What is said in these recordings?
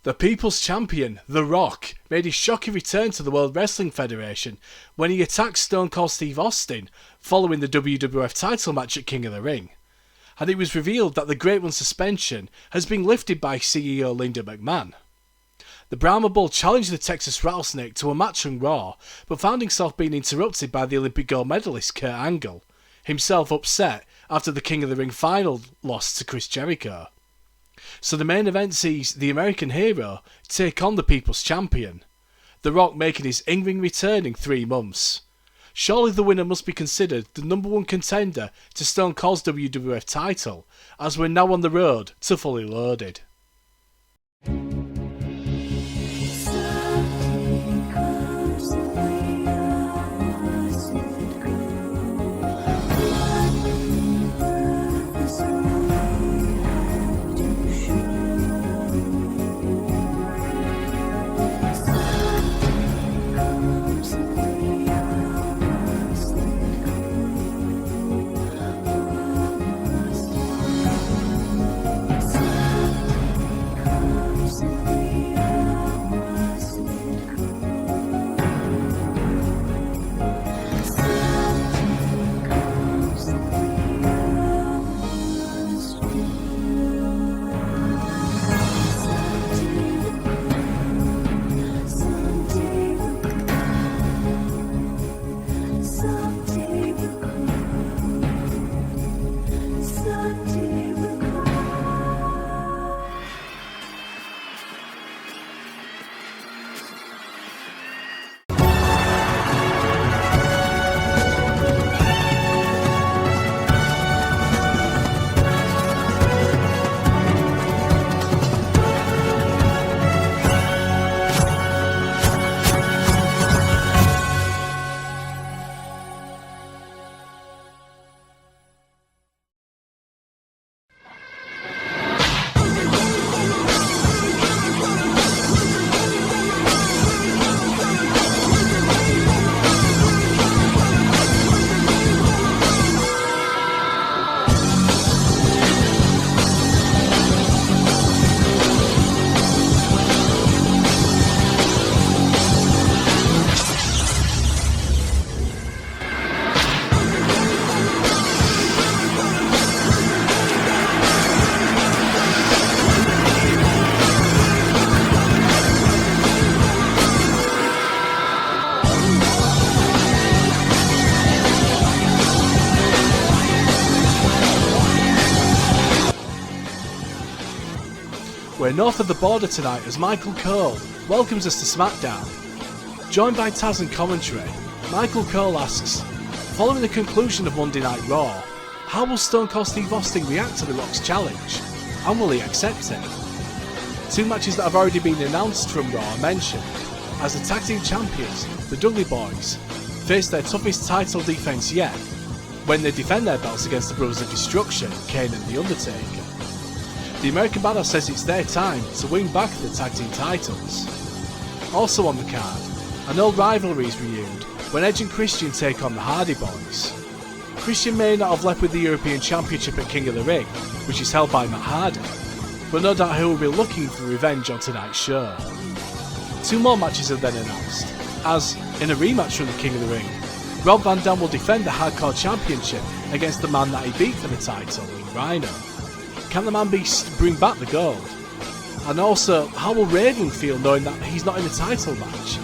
The People's Champion, The Rock, made his shocking return to the World Wrestling Federation when he attacked Stone Cold Steve Austin following the WWF title match at King of the Ring. And it was revealed that the Great One suspension has been lifted by CEO Linda McMahon. The Brahma Bull challenged the Texas Rattlesnake to a match on Raw, but found himself being interrupted by the Olympic gold medalist Kurt Angle, himself upset after the King of the Ring final loss to Chris Jericho. So the main event sees the American hero take on the People's Champion, The Rock making his in-ring return in 3 months. Surely the winner must be considered the #1 contender to Stone Cold's WWF title, as we're now on the road to Fully Loaded. We're north of the border tonight as Michael Cole welcomes us to SmackDown. Joined by Taz and commentary, Michael Cole asks, following the conclusion of Monday Night Raw, how will Stone Cold Steve Austin react to The Rock's challenge? And will he accept it? 2 matches that have already been announced from Raw are mentioned, as the tag team champions, the Dudley Boyz, face their toughest title defense yet when they defend their belts against the Brothers of Destruction, Kane and The Undertaker. The American Badass says it's their time to win back the tag team titles. Also on the card, an old rivalry is renewed when Edge and Christian take on the Hardy Boys. Christian may not have left with the European Championship at King of the Ring, which is held by Matt Hardy, but no doubt he will be looking for revenge on tonight's show. 2 more matches are then announced, as, in a rematch from the King of the Ring, Rob Van Dam will defend the Hardcore Championship against the man that he beat for the title, in Rhyno. Can the man bring back the gold? And also, how will Raven feel knowing that he's not in a title match?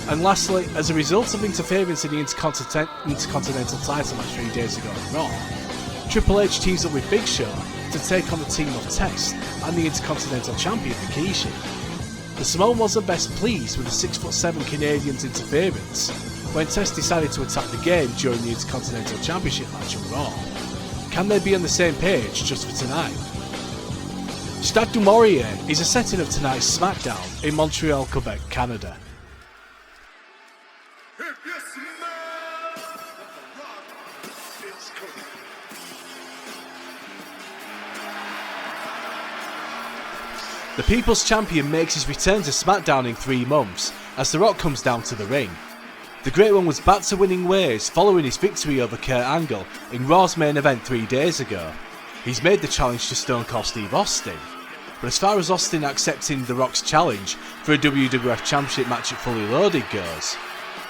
And lastly, as a result of interference in the Intercontinental title match 3 days ago on Raw, Triple H teams up with Big Show to take on the team of Test and the Intercontinental Champion Rikishi. The Samoan wasn't best pleased with the 6'7" Canadian's interference when Test decided to attack the game during the Intercontinental Championship match on Raw. Can they be on the same page just for tonight? Stade du Maurier is a setting of tonight's SmackDown in Montreal, Quebec, Canada. The People's Champion makes his return to SmackDown in 3 months as The Rock comes down to the ring. The Great One was back to winning ways following his victory over Kurt Angle in Raw's main event 3 days ago. He's made the challenge to Stone Cold Steve Austin. but as far as Austin accepting The Rock's challenge for a WWF Championship match at Fully Loaded goes,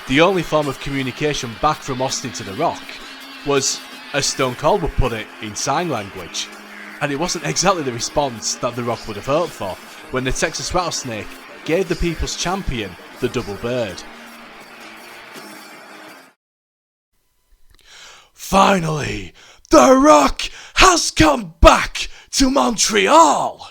the only form of communication back from Austin to The Rock was, as Stone Cold would put it, in sign language. And it wasn't exactly the response that The Rock would have hoped for when the Texas Rattlesnake gave the People's Champion the double bird. Finally, The Rock has come back to Montreal!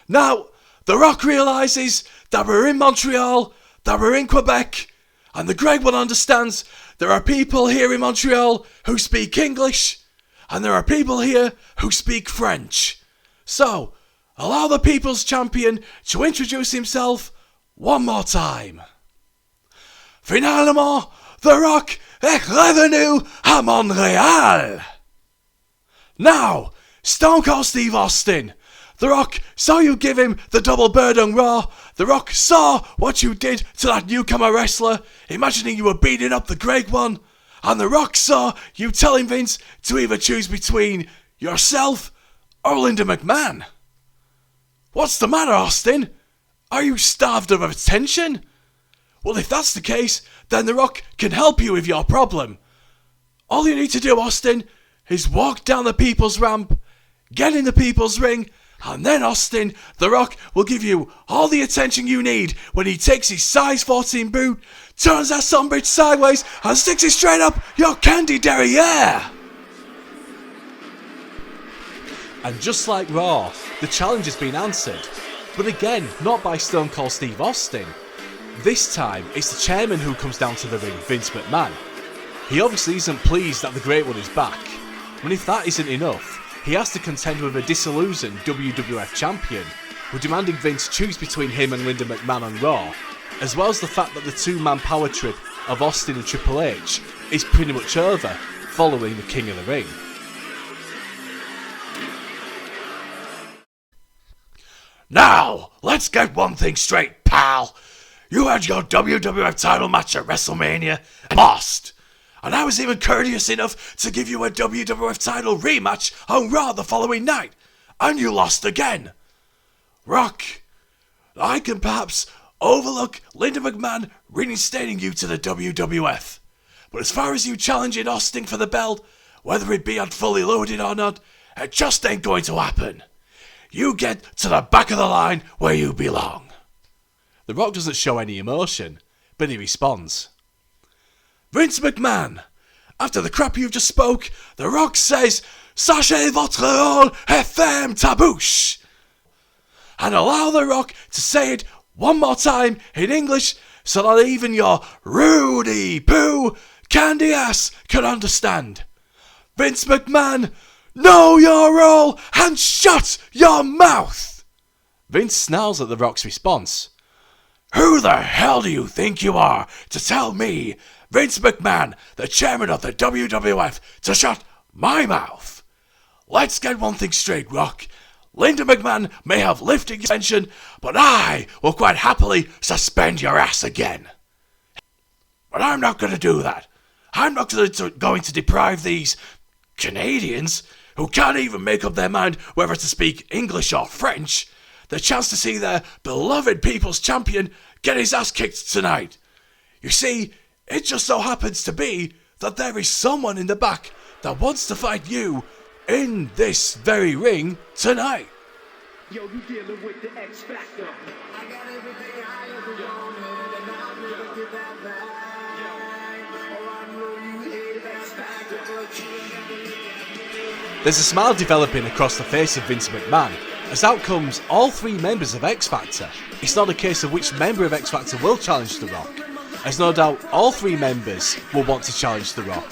Now, The Rock realises that we're in Montreal, that we're in Quebec, and the Great One understands there are people here in Montreal who speak English, and there are people here who speak French. So, allow the People's Champion to introduce himself one more time. Finalement, The Rock est revenu à Montréal. Now, Stone Cold Steve Austin, The Rock saw you give him the double bird on Raw. The Rock saw what you did to that newcomer wrestler, imagining you were beating up the Great One. And The Rock saw you telling Vince to either choose between yourself or Linda McMahon. What's the matter, Austin? Are you starved of attention? Well, if that's the case, then The Rock can help you with your problem. All you need to do, Austin, is walk down the People's Ramp, get in the People's Ring, and then, Austin, The Rock will give you all the attention you need when he takes his size 14 boot, turns that sumbitch sideways, and sticks it straight up your candy derriere. And just like Raw, the challenge has been answered. But again, not by Stone Cold Steve Austin. This time, it's the chairman who comes down to the ring, Vince McMahon. He obviously isn't pleased that the Great One is back. And if that isn't enough, he has to contend with a disillusioned WWF champion, who demanding Vince choose between him and Linda McMahon on Raw, as well as the fact that the two-man power trip of Austin and Triple H is pretty much over following the King of the Ring. Now, let's get one thing straight, pal. You had your WWF title match at WrestleMania and lost. And I was even courteous enough to give you a WWF title rematch on Raw the following night, and you lost again. Rock, I can perhaps overlook Linda McMahon reinstating you to the WWF, but as far as you challenging Austin for the belt, whether it be on Fully Loaded or not, it just ain't going to happen. You get to the back of the line where you belong. The Rock doesn't show any emotion, but he responds. Vince McMahon, after the crap you've just spoke, The Rock says, Sachez votre rôle et ferme ta bouche. And allow The Rock to say it one more time in English so that even your Rudy Poo candy ass can understand. Vince McMahon, know your role and shut your mouth. Vince snarls at The Rock's response. Who the hell do you think you are to tell me, Vince McMahon, the chairman of the WWF, to shut my mouth? Let's get one thing straight, Rock. Linda McMahon may have lifted your attention, but I will quite happily suspend your ass again. But I'm not going to do that. I'm not going to deprive these Canadians, who can't even make up their mind whether to speak English or French, the chance to see their beloved People's Champion get his ass kicked tonight. You see, it just so happens to be that there is someone in the back that wants to fight you in this very ring tonight. Yo, you dealing with the X-Pac. I got everything I ever wanted, and I'm gonna get that back. Oh, I know you hate X-Pac, but you. There's a smile developing across the face of Vince McMahon, as out comes all three members of X Factor. It's not a case of which member of X Factor will challenge The Rock, as no doubt all three members will want to challenge The Rock.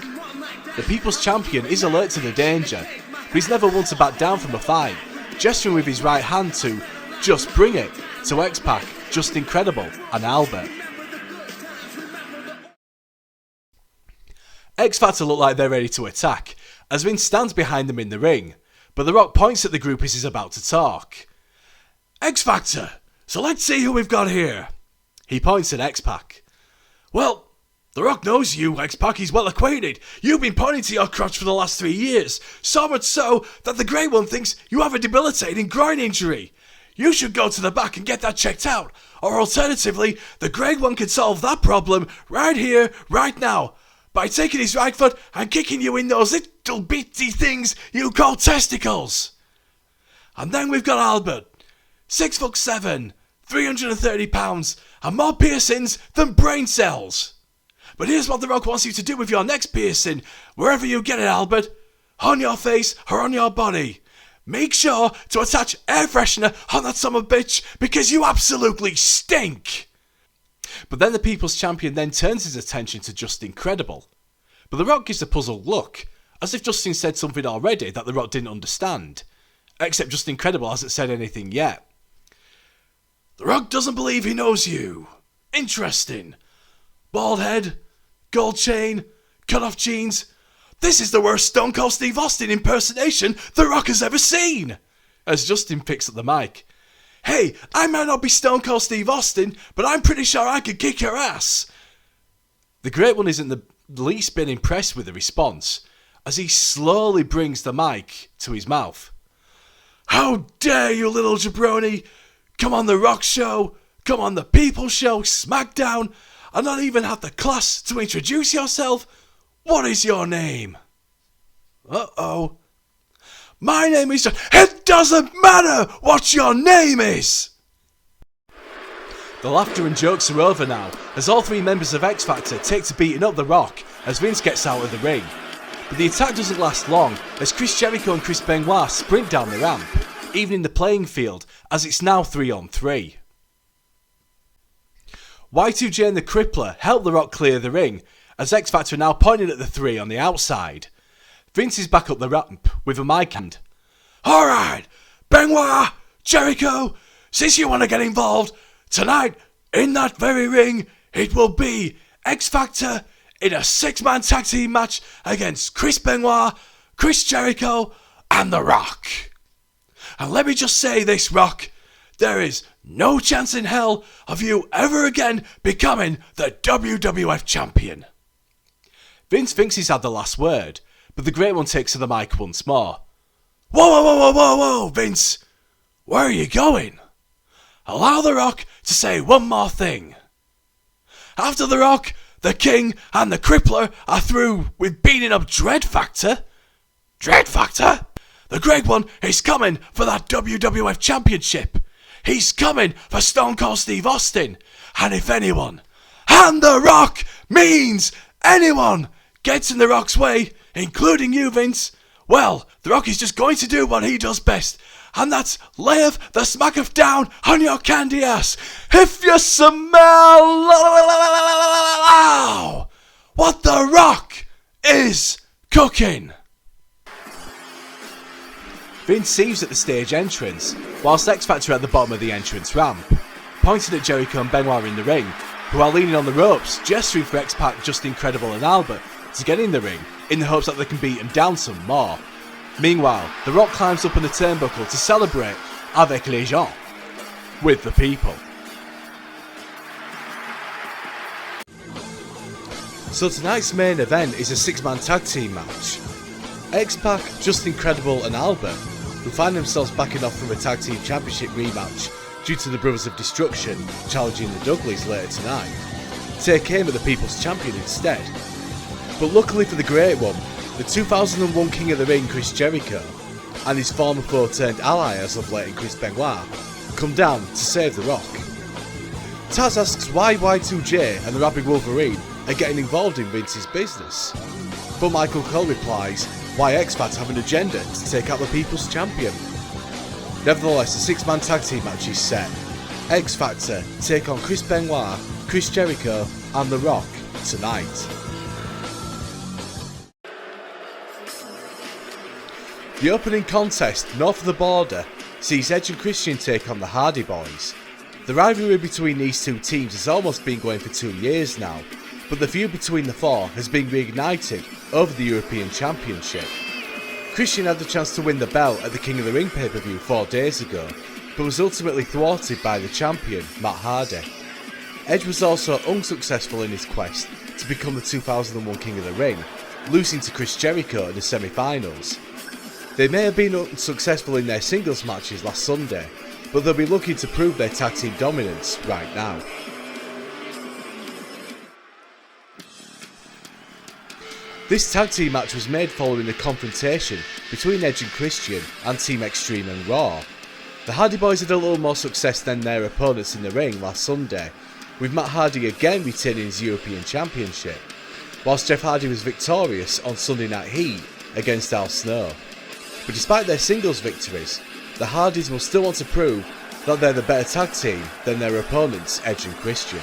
The People's Champion is alert to the danger, but he's never one to back down from a fight, gesturing with his right hand to just bring it to X-Pac, Just Incredible and Albert. X Factor look like they're ready to attack, as Vince stands behind them in the ring, but The Rock points at the group as he's about to talk. X Factor, so let's see who we've got here. He points at X-Pac. Well, The Rock knows you, X-Pac, he's well acquainted. You've been pointing to your crotch for the last 3 years. So much so that the Great One thinks you have a debilitating groin injury. You should go to the back and get that checked out. Or alternatively, the Great One can solve that problem right here, right now, by taking his right foot and kicking you in those little bitty things you call testicles. And then we've got Albert, 6'7", 330 pounds, and more piercings than brain cells. But here's what The Rock wants you to do with your next piercing, wherever you get it, Albert. On your face or on your body. Make sure to attach air freshener on that son of a bitch, because you absolutely stink. But then the People's Champion then turns his attention to Justin Credible. But The Rock gives a puzzled look, as if Justin said something already that The Rock didn't understand. Except Justin Credible hasn't said anything yet. The Rock doesn't believe he knows you. Interesting. Bald head, gold chain, cut off jeans. This is the worst Stone Cold Steve Austin impersonation The Rock has ever seen. As Justin picks up the mic. Hey, I might not be Stone Cold Steve Austin, but I'm pretty sure I could kick your ass. The Great One isn't the least bit impressed with the response, as he slowly brings the mic to his mouth. How dare you, little jabroni, come on The Rock Show, come on the People Show, SmackDown, and not even have the class to introduce yourself? What is your name? Uh-oh. My name is... It doesn't matter what your name is! The laughter and jokes are over now, as all 3 members of X Factor take to beating up The Rock as Vince gets out of the ring. But the attack doesn't last long, as Chris Jericho and Chris Benoit sprint down the ramp, evening the playing field, as it's now 3-on-3. Y2J and the Crippler help The Rock clear the ring, as X Factor are now pointing at the 3 on the outside. Vince is back up the ramp with a mic hand. Alright, Benoit, Jericho, since you want to get involved, tonight, in that very ring, it will be X Factor in a 6-man tag team match against Chris Benoit, Chris Jericho, and The Rock. And let me just say this, Rock, there is no chance in hell of you ever again becoming the WWF champion. Vince thinks he's had the last word, but the Great One takes to the mic once more. Whoa, whoa, whoa, whoa, whoa, whoa, Vince! Where are you going? Allow The Rock to say one more thing. After The Rock, the King, and the Crippler are through with beating up Dread Factor, the Great One is coming for that WWF championship. He's coming for Stone Cold Steve Austin. And if anyone, and The Rock means anyone, gets in The Rock's way, including you, Vince, well, The Rock is just going to do what he does best, and that's lay the smack of down on your candy ass. If you smell what The Rock is cooking. Vince sees at the stage entrance, whilst X Factor at the bottom of the entrance ramp, pointing at Jericho and Benoit in the ring, who are leaning on the ropes, gesturing for X-Pac, Justin Credible and Albert to get in the ring, in the hopes that they can beat him down some more. Meanwhile, The Rock climbs up on the turnbuckle to celebrate avec les gens, with the people. So tonight's main event is a 6-man tag team match. X-Pac, Justin Credible and Albert, who find themselves backing off from a tag team championship rematch due to the Brothers of Destruction challenging the Dudleys later tonight, take aim at the People's Champion instead. But luckily for the Great One, the 2001 King of the Ring Chris Jericho and his former foe turned ally as of late in Chris Benoit come down to save The Rock. Taz asks why Y2J and the Rabid Wolverine are getting involved in Vince's business, but Michael Cole replies why X-Factor have an agenda to take out the People's Champion. Nevertheless, the 6-man tag team match is set. X-Factor take on Chris Benoit, Chris Jericho and The Rock tonight. The opening contest north of the border sees Edge and Christian take on the Hardy Boys. The rivalry between these two teams has almost been going for 2 years now, but the feud between the four has been reignited over the European Championship. Christian had the chance to win the belt at the King of the Ring pay-per-view 4 days ago, but was ultimately thwarted by the champion, Matt Hardy. Edge was also unsuccessful in his quest to become the 2001 King of the Ring, losing to Chris Jericho in the semi-finals. They may have been unsuccessful in their singles matches last Sunday, but they'll be looking to prove their tag team dominance right now. This tag team match was made following the confrontation between Edge and Christian and Team Extreme and Raw. The Hardy Boys had a little more success than their opponents in the ring last Sunday, with Matt Hardy again retaining his European Championship, whilst Jeff Hardy was victorious on Sunday Night Heat against Al Snow. But despite their singles victories, the Hardys will still want to prove that they're the better tag team than their opponents Edge and Christian.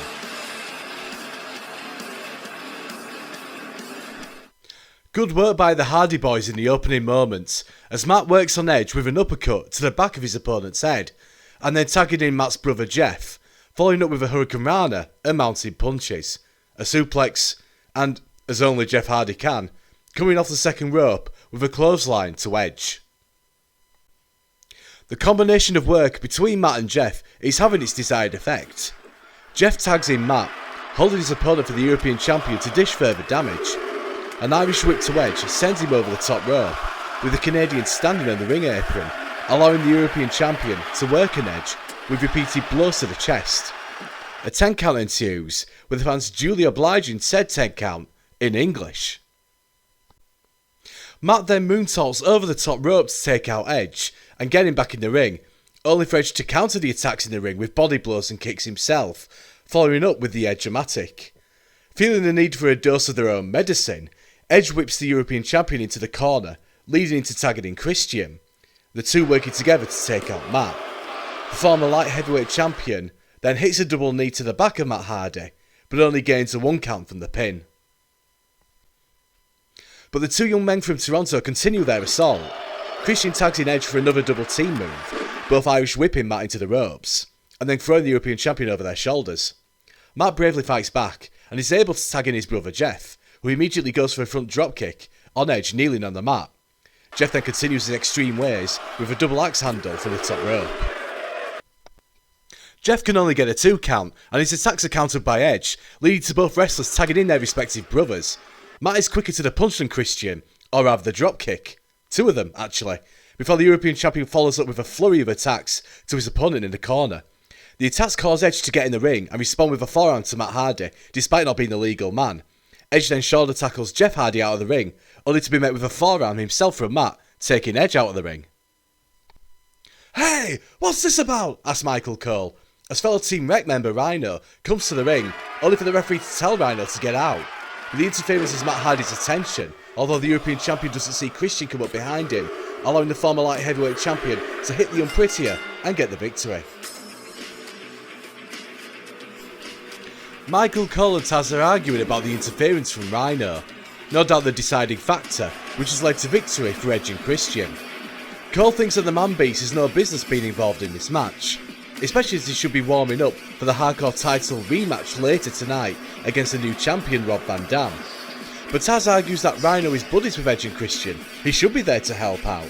Good work by the Hardy Boys in the opening moments, as Matt works on Edge with an uppercut to the back of his opponent's head, and then tagging in Matt's brother Jeff, following up with a Hurricane Rana and mounting punches, a suplex, and, as only Jeff Hardy can, coming off the second rope with a clothesline to Edge. The combination of work between Matt and Jeff is having its desired effect. Jeff tags in Matt, holding his opponent for the European Champion to dish further damage. An Irish whip to Edge sends him over the top rope, with the Canadian standing on the ring apron, allowing the European Champion to work an Edge with repeated blows to the chest. A 10 count ensues, with the fans duly obliging said 10 count in English. Matt then moonsaults over the top rope to take out Edge and get him back in the ring, only for Edge to counter the attacks in the ring with body blows and kicks himself, following up with the Edge-o-matic. Feeling the need for a dose of their own medicine, Edge whips the European Champion into the corner, leading into tagging in Christian, the two working together to take out Matt. The former light heavyweight champion then hits a double knee to the back of Matt Hardy, but only gains a 1 count from the pin. But the two young men from Toronto continue their assault. Christian tags in Edge for another double team move, both Irish whipping Matt into the ropes, and then throwing the European Champion over their shoulders. Matt bravely fights back, and is able to tag in his brother Jeff, who immediately goes for a front dropkick, on Edge kneeling on the mat. Jeff then continues his extreme ways with a double axe handle from the top rope. Jeff can only get a 2 count, and his attacks are countered by Edge, leading to both wrestlers tagging in their respective brothers. Matt is quicker to the punch than Christian, or rather the dropkick. 2 of them, actually, before the European Champion follows up with a flurry of attacks to his opponent in the corner. The attacks cause Edge to get in the ring and respond with a forearm to Matt Hardy, despite not being the legal man. Edge then shoulder tackles Jeff Hardy out of the ring, only to be met with a forearm himself from Matt, taking Edge out of the ring. "Hey, what's this about?" asks Michael Cole, as fellow Team Rec member Rhyno comes to the ring, only for the referee to tell Rhyno to get out. The interference has Matt Hardy's attention, although the European Champion doesn't see Christian come up behind him, allowing the former light heavyweight champion to hit the unprettier and get the victory. Michael Cole and Taz are arguing about the interference from Rhyno, no doubt the deciding factor, which has led to victory for Edge and Christian. Cole thinks that the Man Beast has no business being involved in this match, especially as he should be warming up for the Hardcore title rematch later tonight against the new champion Rob Van Dam. But Taz argues that Rhyno is buddies with Edge and Christian, he should be there to help out.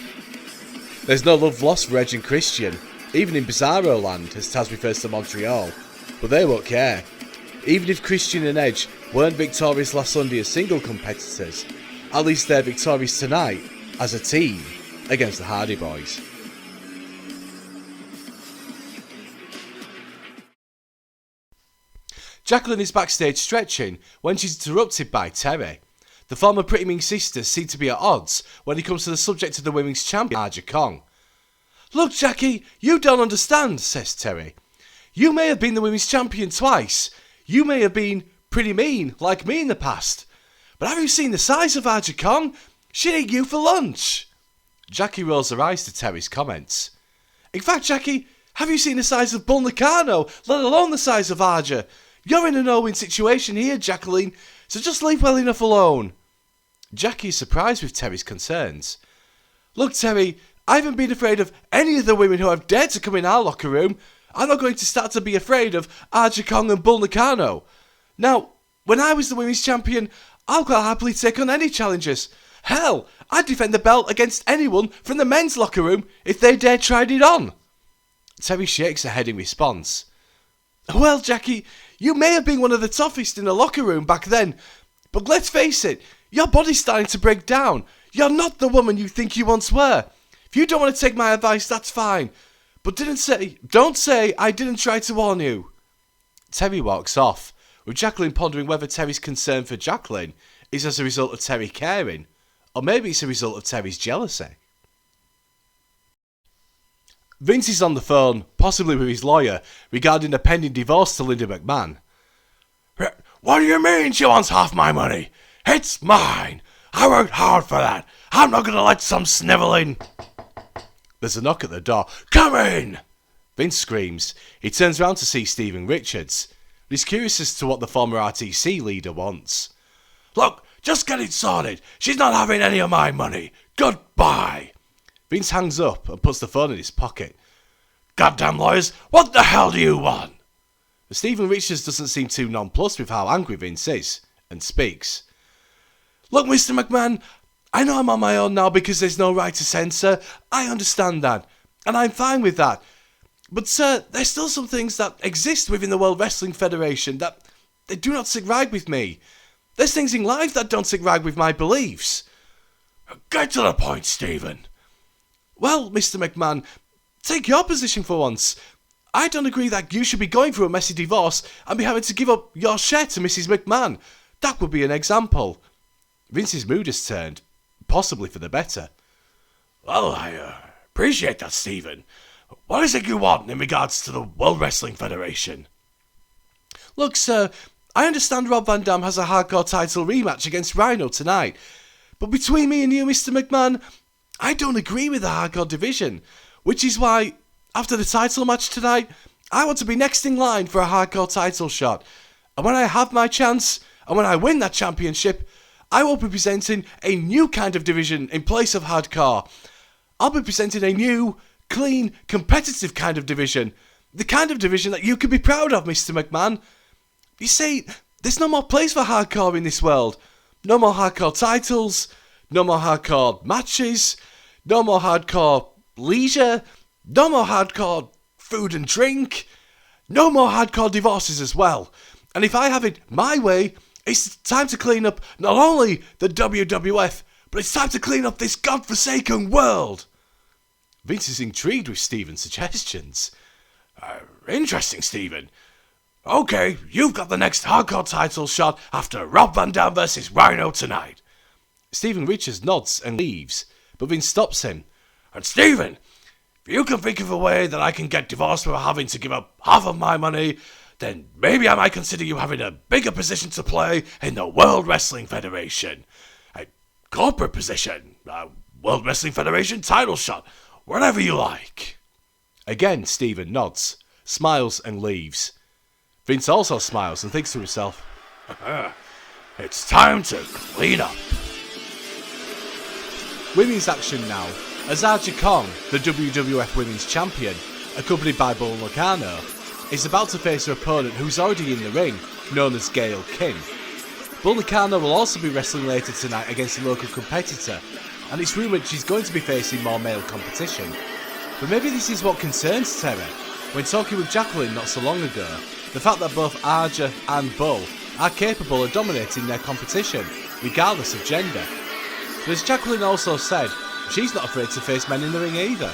There's no love lost for Edge and Christian, even in Bizarro Land, as Taz refers to Montreal, but they won't care. Even if Christian and Edge weren't victorious last Sunday as single competitors, at least they're victorious tonight as a team against the Hardy Boys. Jacqueline is backstage stretching when she's interrupted by Terry. The former Pretty Mean sisters seem to be at odds when it comes to the subject of the women's champion, Aja Kong. "Look, Jackie, you don't understand," says Terry. "You may have been the women's champion twice. You may have been pretty mean, like me in the past. But have you seen the size of Aja Kong? She'd eat you for lunch." Jackie rolls her eyes to Terry's comments. "In fact, Jackie, have you seen the size of Bull Nakano, let alone the size of Aja? You're in a no-win situation here, Jacqueline, so just leave well enough alone." Jackie is surprised with Terry's concerns. "Look, Terry, I haven't been afraid of any of the women who have dared to come in our locker room. I'm not going to start to be afraid of Aja Kong and Bull Nakano. Now, when I was the women's champion, I'll quite happily take on any challengers. Hell, I'd defend the belt against anyone from the men's locker room if they dared tried it on." Terry shakes her head in response. "Well, Jackie, You may have been one of the toughest in the locker room back then, but let's face it, your body's starting to break down. You're not the woman you think you once were. If you don't want to take my advice, that's fine. But don't say I didn't try to warn you. Terry walks off, with Jacqueline pondering whether Terry's concern for Jacqueline is as a result of Terry caring, or maybe it's a result of Terry's jealousy. Vince is on the phone, possibly with his lawyer, regarding a pending divorce to Linda McMahon. What do you mean she wants half my money? It's mine. I worked hard for that. I'm not going to let some snivelling... There's a knock at the door. Come in! Vince screams. He turns around to see Steven Richards. He's curious as to what the former RTC leader wants. Look, just get it sorted. She's not having any of my money. Goodbye. Vince hangs up and puts the phone in his pocket. Goddamn lawyers, what the hell do you want? Steven Richards doesn't seem too nonplussed with how angry Vince is, and speaks. Look, Mr. McMahon, I know I'm on my own now because there's no right to censor. I understand that, and I'm fine with that. But sir, there's still some things that exist within the World Wrestling Federation that they do not sit right with me. There's things in life that don't sit right with my beliefs. Get to the point, Stephen. Well, Mr. McMahon, take your position for once. I don't agree that you should be going through a messy divorce and be having to give up your share to Mrs. McMahon. That would be an example. Vince's mood has turned, possibly for the better. Well, I appreciate that, Stephen. What is it you want in regards to the World Wrestling Federation? Look, sir, I understand Rob Van Dam has a hardcore title rematch against Rhyno tonight. But between me and you, Mr. McMahon, I don't agree with the hardcore division. Which is why, after the title match tonight, I want to be next in line for a hardcore title shot. And when I have my chance, and when I win that championship, I will be presenting a new kind of division in place of hardcore. I'll be presenting a new, clean, competitive kind of division. The kind of division that you can be proud of, Mr. McMahon. You see, there's no more place for hardcore in this world. No more hardcore titles, no more hardcore matches, no more hardcore leisure, no more hardcore food and drink, no more hardcore divorces as well. And if I have it my way, it's time to clean up not only the WWF, but it's time to clean up this godforsaken world. Vince is intrigued with Stephen's suggestions. Interesting, Stephen. Okay, you've got the next hardcore title shot after Rob Van Dam versus Rhyno tonight. Steven Richards nods and leaves, but Vince stops him. And Stephen, if you can think of a way that I can get divorced without having to give up half of my money, then maybe I might consider you having a bigger position to play in the World Wrestling Federation. A corporate position, a World Wrestling Federation title shot, whatever you like. Again, Stephen nods, smiles and leaves. Vince also smiles and thinks to himself, it's time to clean up. Women's action now, as Aja Kong, the WWF Women's Champion, accompanied by Bull Nakano, is about to face her opponent who's already in the ring, known as Gail Kim. Bull Nakano will also be wrestling later tonight against a local competitor, and it's rumoured she's going to be facing more male competition. But maybe this is what concerns Terry. When talking with Jacqueline not so long ago, the fact that both Aja and Bull are capable of dominating their competition, regardless of gender. But as Jacqueline also said, she's not afraid to face men in the ring either.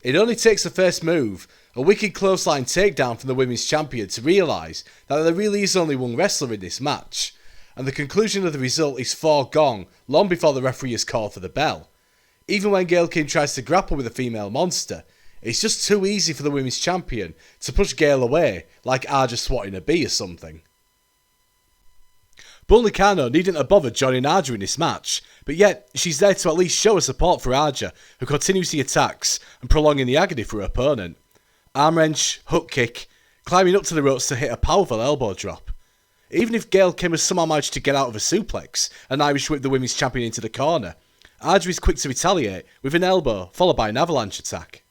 It only takes the first move, a wicked clothesline takedown from the women's champion, to realise that there really is only one wrestler in this match, and the conclusion of the result is foregone long before the referee has called for the bell. Even when Gail Kim tries to grapple with a female monster, it's just too easy for the women's champion to push Gail away like Aja swatting a bee or something. Bull Nakano needn't have bothered joining Aja in this match, but yet she's there to at least show her support for Aja, who continues the attacks and prolonging the agony for her opponent. Arm wrench, hook kick, climbing up to the ropes to hit a powerful elbow drop. Even if Gail Kim has somehow managed to get out of a suplex and Irish whip the women's champion into the corner, Aja is quick to retaliate with an elbow followed by an avalanche attack.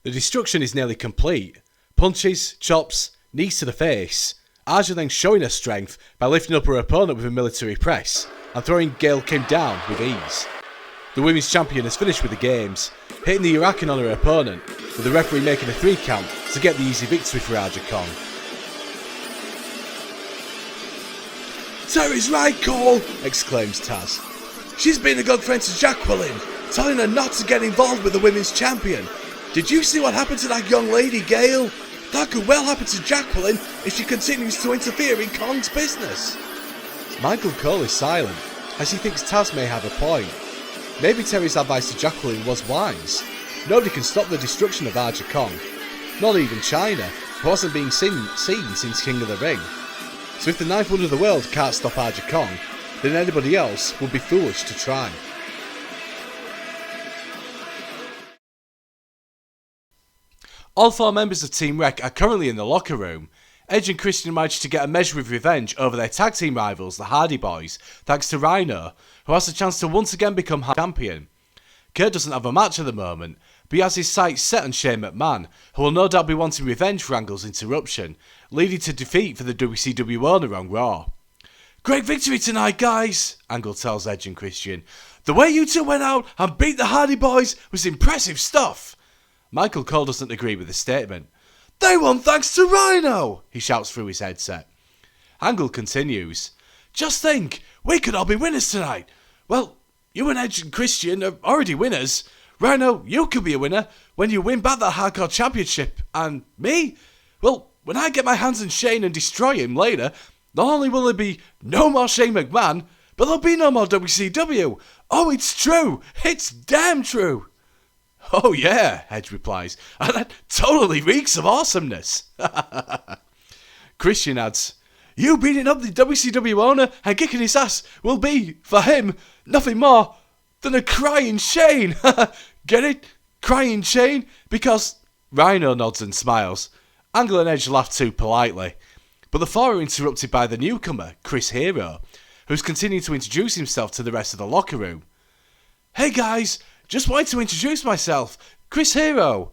The destruction is nearly complete. Punches, chops, knees to the face. Aja then showing her strength by lifting up her opponent with a military press and throwing Gail Kim down with ease. The women's champion has finished with the games, hitting the Huracan on her opponent, with the referee making a 3 count to get the easy victory for Aja Kong. "Terry's right, Cole," exclaims Taz. "She's been a good friend to Jacqueline, telling her not to get involved with the women's champion. Did you see what happened to that young lady, Gail? That could well happen to Jacqueline if she continues to interfere in Kong's business." Michael Cole is silent, as he thinks Taz may have a point. Maybe Terry's advice to Jacqueline was wise. Nobody can stop the destruction of Aja Kong, not even China, who hasn't been seen since King of the Ring. So if the ninth wonder of the world can't stop Aja Kong, then anybody else would be foolish to try. All 4 members of Team Wreck are currently in the locker room. Edge and Christian managed to get a measure of revenge over their tag team rivals, the Hardy Boys, thanks to Rhyno, who has the chance to once again become champion. Kurt doesn't have a match at the moment, but he has his sights set on Shane McMahon, who will no doubt be wanting revenge for Angle's interruption, leading to defeat for the WCW owner on Raw. "Great victory tonight, guys," Angle tells Edge and Christian. "The way you two went out and beat the Hardy Boys was impressive stuff." Michael Cole doesn't agree with the statement. "They won thanks to Rhyno," he shouts through his headset. Angle continues. "Just think, we could all be winners tonight. Well, you and Edge and Christian are already winners. Rhyno, you could be a winner when you win back that Hardcore Championship. And me? Well, when I get my hands on Shane and destroy him later, not only will there be no more Shane McMahon, but there'll be no more WCW. Oh, it's true. It's damn true." "Oh yeah," Edge replies, "and that totally reeks of awesomeness." Christian adds, "You beating up the WCW owner and kicking his ass will be, for him, nothing more than a crying Shane." Get it? Crying Shane? Because... Rhyno nods and smiles. Angle and Edge laugh too politely. But the 4 are interrupted by the newcomer, Chris Hero, who's continuing to introduce himself to the rest of the locker room. "Hey guys, just wanted to introduce myself, Chris Hero."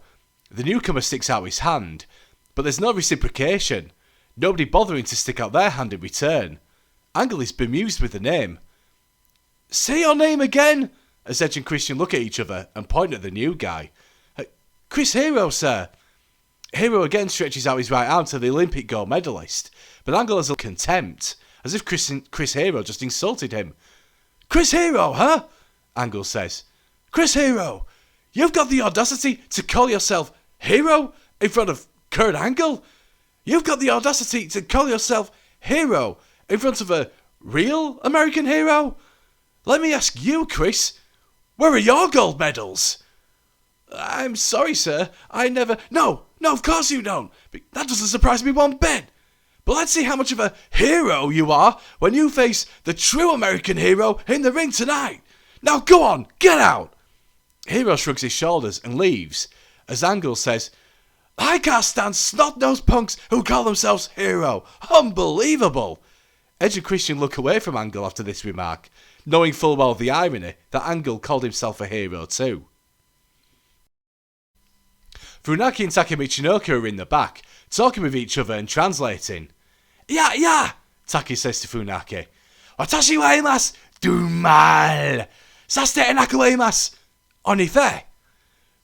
The newcomer sticks out his hand, but there's no reciprocation. Nobody bothering to stick out their hand in return. Angle is bemused with the name. "Say your name again," as Edge and Christian look at each other and point at the new guy. "Chris Hero, sir." Hero again stretches out his right arm to the Olympic gold medalist, but Angle has a contempt, as if Chris Hero just insulted him. "Chris Hero, huh?" Angle says. "Chris Hero, you've got the audacity to call yourself Hero in front of Kurt Angle? You've got the audacity to call yourself Hero in front of a real American hero? Let me ask you, Chris, where are your gold medals?" "I'm sorry, sir. I never..." No, of course you don't. That doesn't surprise me one bit. But let's see how much of a hero you are when you face the true American hero in the ring tonight. Now go on, get out." Hero shrugs his shoulders and leaves, as Angle says, "I can't stand snot-nosed punks who call themselves hero. Unbelievable." Edge and Christian look away from Angle after this remark, knowing full well the irony that Angle called himself a hero too. Funaki and Taka Michinoku are in the back, talking with each other and translating. Yeah, Taki says to Funaki. "Watashi wa imasu, do mal. Sasite nakuimasu, onife."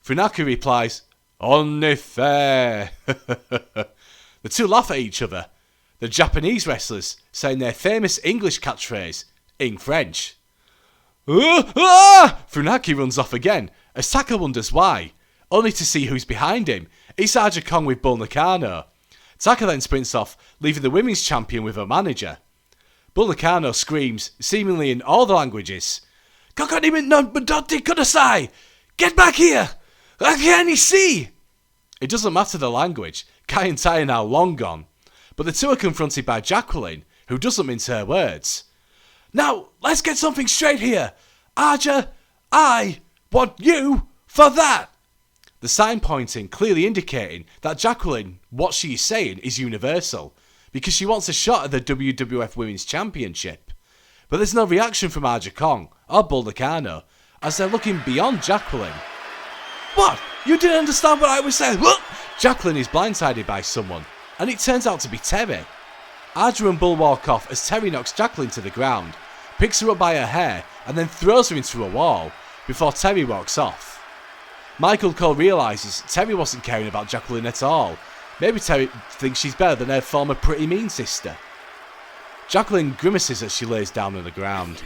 Funaki replies, "Onife." The two laugh at each other, the Japanese wrestlers saying their famous English catchphrase in French. Funaki runs off again, as Taka wonders why, only to see who's behind him. It's Aja Kong with Bull Nakano. Taka then sprints off, leaving the women's champion with her manager. Bull Nakano screams, seemingly in all the languages, "Kokonimi no Budotti Kudasai! Get back here! I can't see!" It doesn't matter the language, Kai and Tai are now long gone, but the two are confronted by Jacqueline, who doesn't mince her words. "Now, let's get something straight here. Aja, I want you for that." The sign pointing clearly indicating that Jacqueline, what she is saying, is universal, because she wants a shot at the WWF Women's Championship. But there's no reaction from Aja Kong or Bull Nakano, as they're looking beyond Jacqueline. "What? You didn't understand what I was saying?" What? Jacqueline is blindsided by someone, and it turns out to be Terry. Aja and Bull walk off as Terry knocks Jacqueline to the ground, picks her up by her hair, and then throws her into a wall, before Terry walks off. Michael Cole realises Terry wasn't caring about Jacqueline at all. Maybe Terry thinks she's better than her former pretty mean sister. Jacqueline grimaces as she lays down on the ground.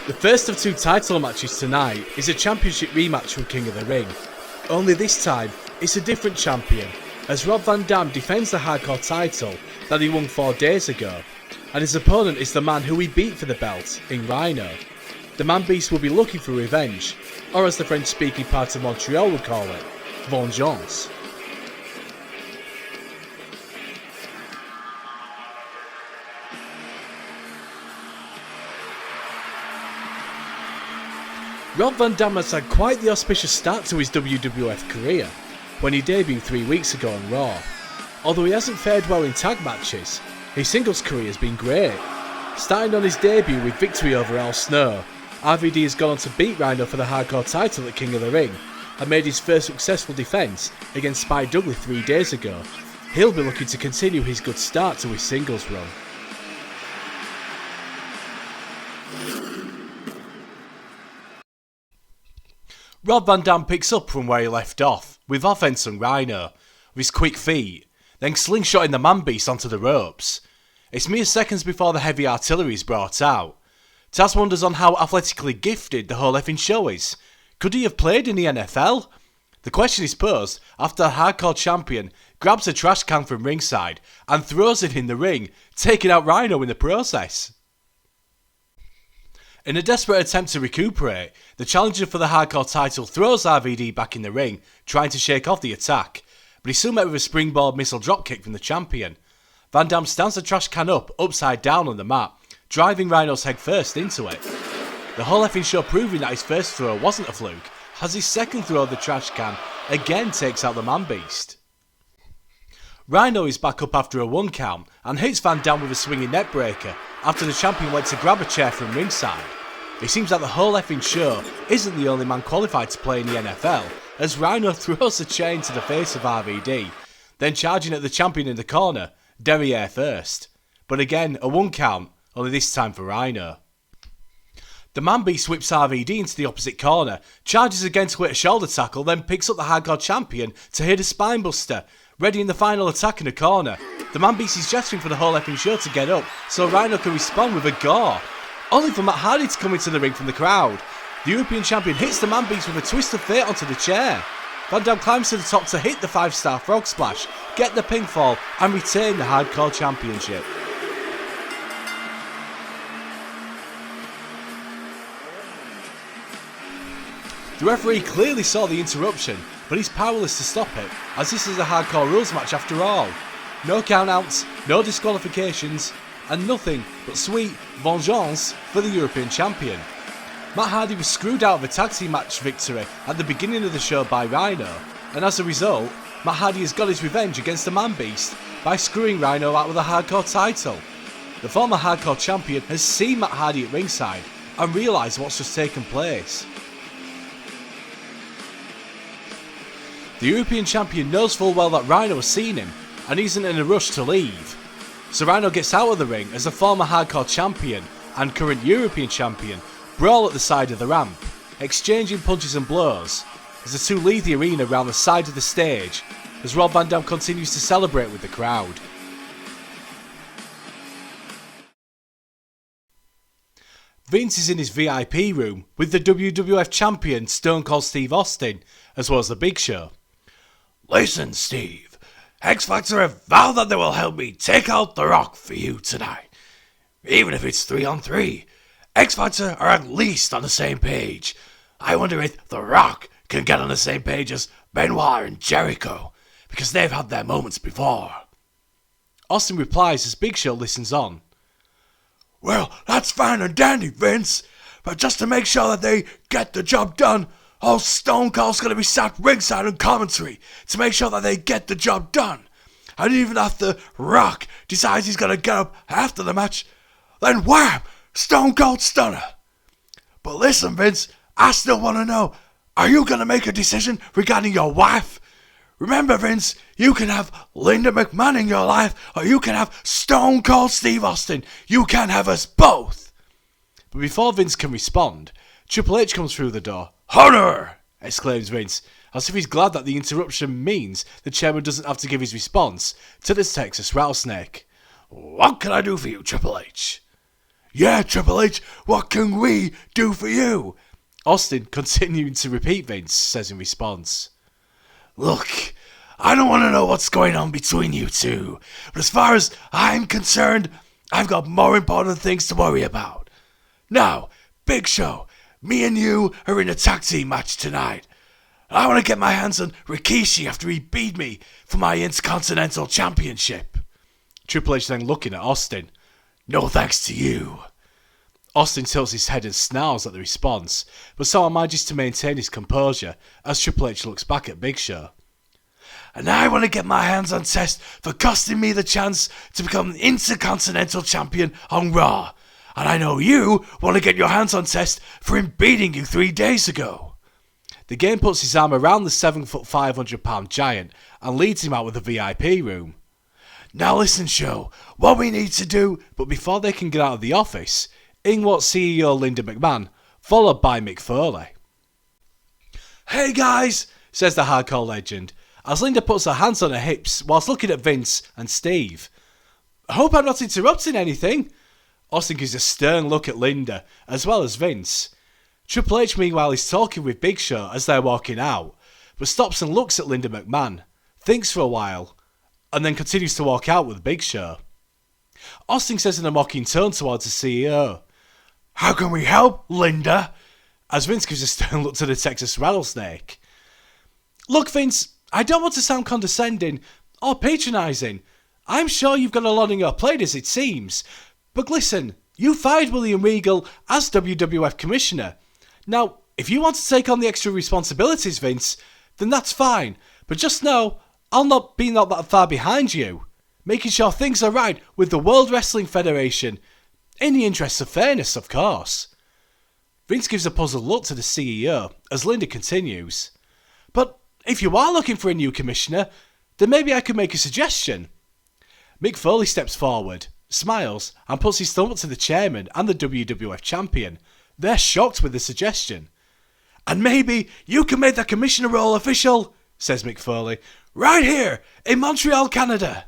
The first of 2 title matches tonight is a championship rematch from King of the Ring. Only this time, it's a different champion, as Rob Van Dam defends the hardcore title that he won 4 days ago, and his opponent is the man who he beat for the belt, in Rhyno. The Man Beast will be looking for revenge, or as the French-speaking part of Montreal would call it, vengeance. Rob Van Dam has had quite the auspicious start to his WWF career, when he debuted 3 weeks ago on Raw. Although he hasn't fared well in tag matches, his singles career has been great. Starting on his debut with victory over Al Snow, RVD has gone on to beat Rhyno for the hardcore title at King of the Ring, and made his first successful defence against Spike Dudley 3 days ago. He'll be looking to continue his good start to his singles run. Rob Van Dam picks up from where he left off, with offense on Rhyno, with his quick feet, then slingshotting the Man Beast onto the ropes. It's mere seconds before the heavy artillery is brought out. Taz wonders on how athletically gifted the whole effing show is. Could he have played in the NFL? The question is posed after the hardcore champion grabs a trash can from ringside and throws it in the ring, taking out Rhyno in the process. In a desperate attempt to recuperate, the challenger for the hardcore title throws RVD back in the ring, trying to shake off the attack, but he's soon met with a springboard missile dropkick from the champion. Van Dam stands the trash can up, upside down on the mat, driving Rhyno's head first into it. The whole effing show proving that his first throw wasn't a fluke, as his second throw of the trash can again takes out the Man Beast. Rhyno is back up after a 1 count and hits Van Dam with a swinging neckbreaker after the champion went to grab a chair from ringside. It seems that the whole effing show isn't the only man qualified to play in the NFL, as Rhyno throws the chair into the face of RVD, then charging at the champion in the corner, derriere first. But again, a 1 count, only this time for Rhyno. The Man Beast whips RVD into the opposite corner, charges again to hit a shoulder tackle, then picks up the hardcore champion to hit a spinebuster, ready in the final attack in the corner. The Man Beast is gesturing for the whole effing show to get up, so Rhyno can respond with a gore. Only for Matt Hardy to come into the ring from the crowd. The European champion hits the Man Beast with a twist of fate onto the chair. Van Dam climbs to the top to hit the 5-star frog splash, get the pinfall, and retain the hardcore championship. The referee clearly saw the interruption, but he's powerless to stop it, as this is a hardcore rules match after all. No countouts, no disqualifications, and nothing but sweet vengeance for the European champion. Matt Hardy was screwed out of a tag team match victory at the beginning of the show by Rhyno, and as a result, Matt Hardy has got his revenge against the Man Beast by screwing Rhyno out with a hardcore title. The former hardcore champion has seen Matt Hardy at ringside and realised what's just taken place. The European champion knows full well that Rhyno has seen him and isn't in a rush to leave. So Rhyno gets out of the ring as the former hardcore champion and current European champion brawl at the side of the ramp, exchanging punches and blows as the two leave the arena around the side of the stage as Rob Van Dam continues to celebrate with the crowd. Vince is in his VIP room with the WWF champion Stone Cold Steve Austin, as well as the Big Show. Listen, Steve, X-Factor have vowed that they will help me take out The Rock for you tonight. Even if it's 3-on-3, X-Factor are at least on the same page. I wonder if The Rock can get on the same page as Benoit and Jericho, because they've had their moments before. Austin replies as Big Show listens on. Well, that's fine and dandy, Vince, but just to make sure that they get the job done, old Stone Cold's going to be sat ringside on commentary to make sure that they get the job done. And even if The Rock decides he's going to get up after the match, then wham! Stone Cold Stunner. But listen, Vince, I still want to know, are you going to make a decision regarding your wife? Remember, Vince, you can have Linda McMahon in your life, or you can have Stone Cold Steve Austin. You can have us both. But before Vince can respond, Triple H comes through the door. Honor! Exclaims Vince, as if he's glad that the interruption means the chairman doesn't have to give his response to the Texas Rattlesnake. What can I do for you, Triple H? Yeah, Triple H, what can we do for you? Austin, continuing to repeat Vince, says in response. Look, I don't want to know what's going on between you two, but as far as I'm concerned, I've got more important things to worry about. Now, Big Show, me and you are in a tag team match tonight. I want to get my hands on Rikishi after he beat me for my Intercontinental Championship. Triple H then looking at Austin. No thanks to you. Austin tilts his head and snarls at the response, but somehow manages to maintain his composure as Triple H looks back at Big Show. And I want to get my hands on Test for costing me the chance to become Intercontinental Champion on Raw. And I know you want to get your hands on Test for him beating you 3 days ago. The game puts his arm around the 7-foot 500-pound giant and leads him out with the VIP room. Now listen, Show, what we need to do, but before they can get out of the office, in walks CEO Linda McMahon, followed by Mick Foley. Hey guys, says the hardcore legend, as Linda puts her hands on her hips whilst looking at Vince and Steve. I hope I'm not interrupting anything. Austin gives a stern look at Linda, as well as Vince. Triple H meanwhile is talking with Big Show as they're walking out, but stops and looks at Linda McMahon, thinks for a while, and then continues to walk out with Big Show. Austin says in a mocking tone towards the CEO, How can we help, Linda? As Vince gives a stern look to the Texas Rattlesnake. Look, Vince, I don't want to sound condescending or patronising. I'm sure you've got a lot on your plate as it seems. But listen, you fired William Regal as WWF Commissioner. Now, if you want to take on the extra responsibilities, Vince, then that's fine. But just know, I'll not be that far behind you, making sure things are right with the World Wrestling Federation, in the interests of fairness, of course. Vince gives a puzzled look to the CEO as Linda continues. But if you are looking for a new commissioner, then maybe I could make a suggestion. Mick Foley steps forward, smiles, and puts his thumb up to the chairman and the WWF champion. They're shocked with the suggestion. And maybe you can make the commissioner role official, says Mick Foley, right here in Montreal, Canada.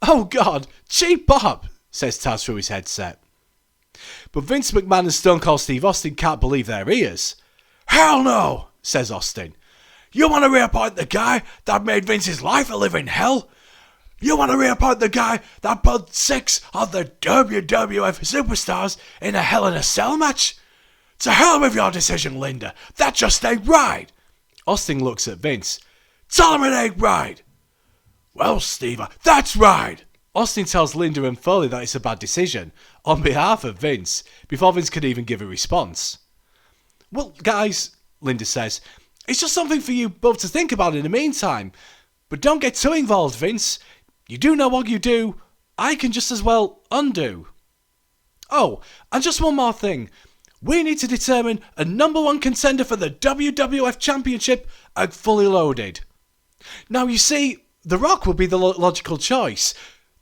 Oh God, cheap Bob, says Taz through his headset. But Vince McMahon and Stone Cold Steve Austin can't believe their ears. Hell no, says Austin. You want to reappoint the guy that made Vince's life a living hell? You want to reappoint the guy that put 6 of the WWF superstars in a Hell in a Cell match? To hell with your decision, Linda. That just ain't right. Austin looks at Vince. Tell him it ain't right. Well, Steve, that's right. Austin tells Linda and Foley that it's a bad decision on behalf of Vince before Vince can even give a response. Well, guys, Linda says, it's just something for you both to think about in the meantime. But don't get too involved, Vince. You do know what you do. I can just as well undo. Oh, and just one more thing. We need to determine a number 1 contender for the WWF Championship at Fully Loaded. Now, you see, The Rock would be the logical choice.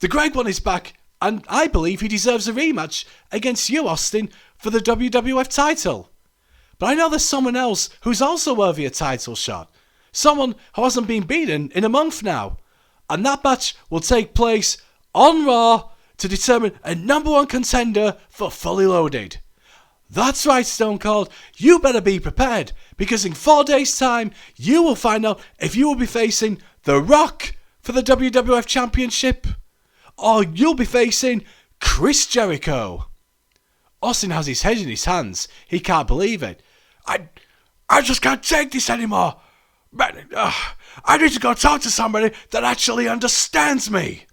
The Great One is back, and I believe he deserves a rematch against you, Austin, for the WWF title. But I know there's someone else who's also worthy a title shot. Someone who hasn't been beaten in a month now. And that match will take place on Raw to determine a number 1 contender for Fully Loaded. That's right, Stone Cold. You better be prepared, because in 4 days' time, you will find out if you will be facing The Rock for the WWF Championship, or you'll be facing Chris Jericho. Austin has his head in his hands. He can't believe it. I just can't take this anymore. I need to go talk to somebody that actually understands me.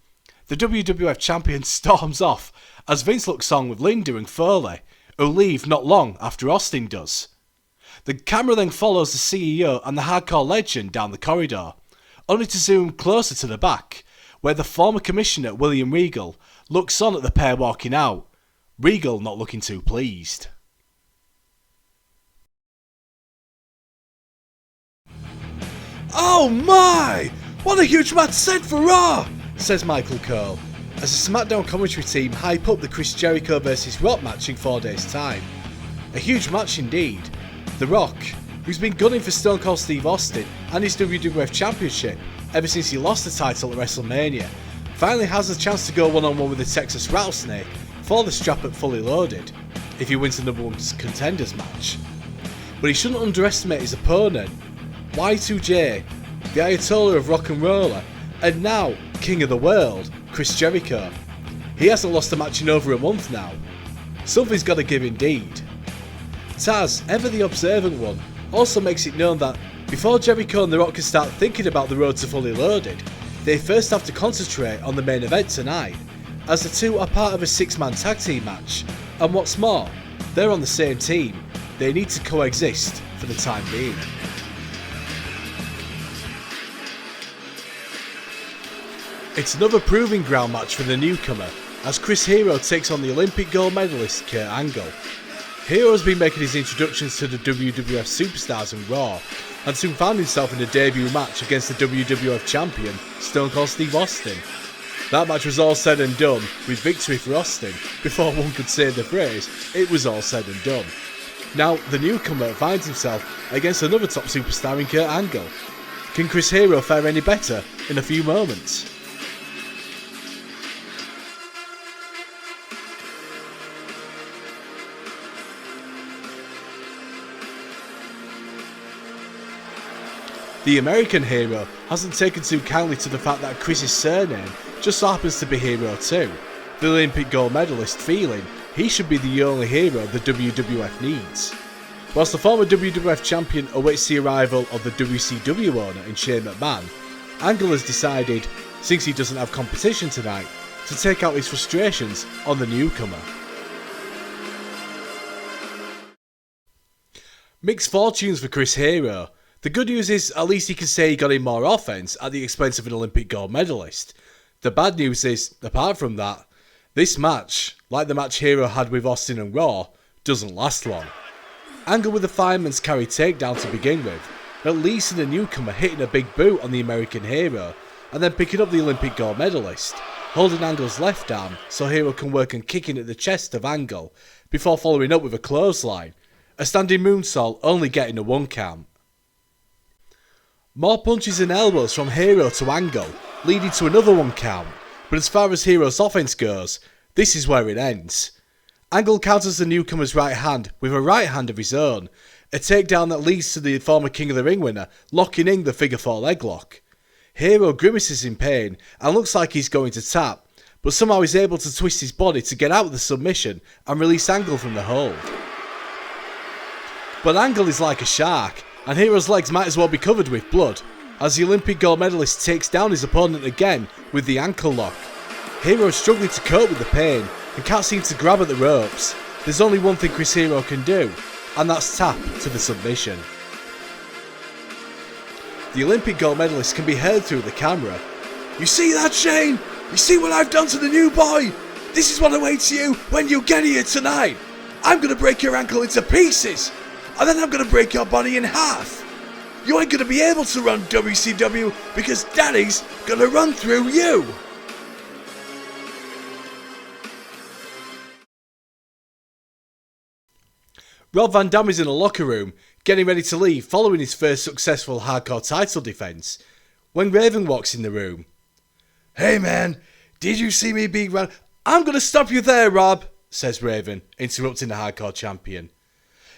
The WWF champion storms off as Vince looks on with Linda and Foley, who leave not long after Austin does. The camera then follows the CEO and the hardcore legend down the corridor, only to zoom closer to the back, where the former commissioner William Regal looks on at the pair walking out, Regal not looking too pleased. Oh my! What a huge match set for Raw! Says Michael Cole, as the SmackDown commentary team hype up the Chris Jericho vs Rock match in 4 days' time. A huge match indeed. The Rock, who's been gunning for Stone Cold Steve Austin and his WWF Championship ever since he lost the title at WrestleMania, finally has a chance to go one-on-one with the Texas Rattlesnake for the strap at Fully Loaded, if he wins the number one contenders match. But he shouldn't underestimate his opponent, Y2J, the Ayatollah of Rock and Roller, and now King of the World, Chris Jericho. He hasn't lost a match in over a month now. Something's got to give indeed. Taz, ever the observant one, also makes it known that before Jericho and The Rock can start thinking about the road to Fully Loaded, they first have to concentrate on the main event tonight, as the two are part of a 6-man tag team match, and what's more, they're on the same team. They need to coexist for the time being. It's another proving ground match for the newcomer, as Chris Hero takes on the Olympic gold medalist Kurt Angle. Hero has been making his introductions to the WWF Superstars in Raw, and soon found himself in a debut match against the WWF champion, Stone Cold Steve Austin. That match was all said and done, with victory for Austin. Before one could say the phrase, it was all said and done. Now, the newcomer finds himself against another top superstar in Kurt Angle. Can Chris Hero fare any better in a few moments? The American Hero hasn't taken too kindly to the fact that Chris's surname just so happens to be Hero too, the Olympic gold medalist feeling he should be the only hero the WWF needs. Whilst the former WWF champion awaits the arrival of the WCW owner in Shane McMahon, Angle has decided, since he doesn't have competition tonight, to take out his frustrations on the newcomer. Mixed fortunes for Chris Hero. The good news is at least he can say he got in more offense at the expense of an Olympic gold medalist. The bad news is, apart from that, this match, like the match Hero had with Austin and Raw, doesn't last long. Angle with a fireman's carry takedown to begin with, at least in the newcomer hitting a big boot on the American Hero, and then picking up the Olympic gold medalist, holding Angle's left arm so Hero can work on kicking at the chest of Angle, before following up with a clothesline, a standing moonsault only getting a 1 count. More punches and elbows from Hero to Angle, leading to another 1 count, but as far as Hero's offense goes, this is where it ends. Angle counters the newcomer's right hand with a right hand of his own, a takedown that leads to the former King of the Ring winner locking in the figure 4 leg lock. Hero grimaces in pain and looks like he's going to tap, but somehow he's able to twist his body to get out of the submission and release Angle from the hold. But Angle is like a shark, and Hero's legs might as well be covered with blood, as the Olympic gold medalist takes down his opponent again with the ankle lock. Hero is struggling to cope with the pain and can't seem to grab at the ropes. There's only one thing Chris Hero can do, and that's tap to the submission. The Olympic gold medalist can be heard through the camera. "You see that, Shane? You see what I've done to the new boy? This is what awaits you when you get here tonight. I'm gonna break your ankle into pieces, and then I'm gonna break your body in half. You ain't gonna be able to run WCW because Daddy's gonna run through you." Rob Van Dam is in a locker room, getting ready to leave following his first successful hardcore title defense, when Raven walks in the room. "Hey man, did you see me being run—" "I'm gonna stop you there, Rob," says Raven, interrupting the hardcore champion.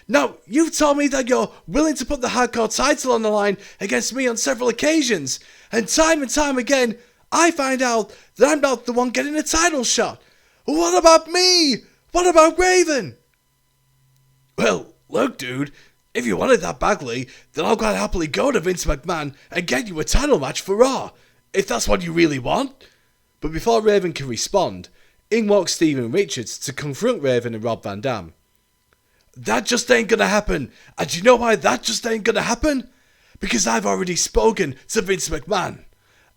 "Now, you've told me that you're willing to put the hardcore title on the line against me on several occasions, and time again, I find out that I'm not the one getting a title shot. What about me? What about Raven?" "Well, look dude, if you want it that badly, then I'll quite happily go to Vince McMahon and get you a title match for Raw, if that's what you really want." But before Raven can respond, in walks Steven Richards to confront Raven and Rob Van Dam. "That just ain't gonna happen, and you know why that just ain't gonna happen? Because I've already spoken to Vince McMahon.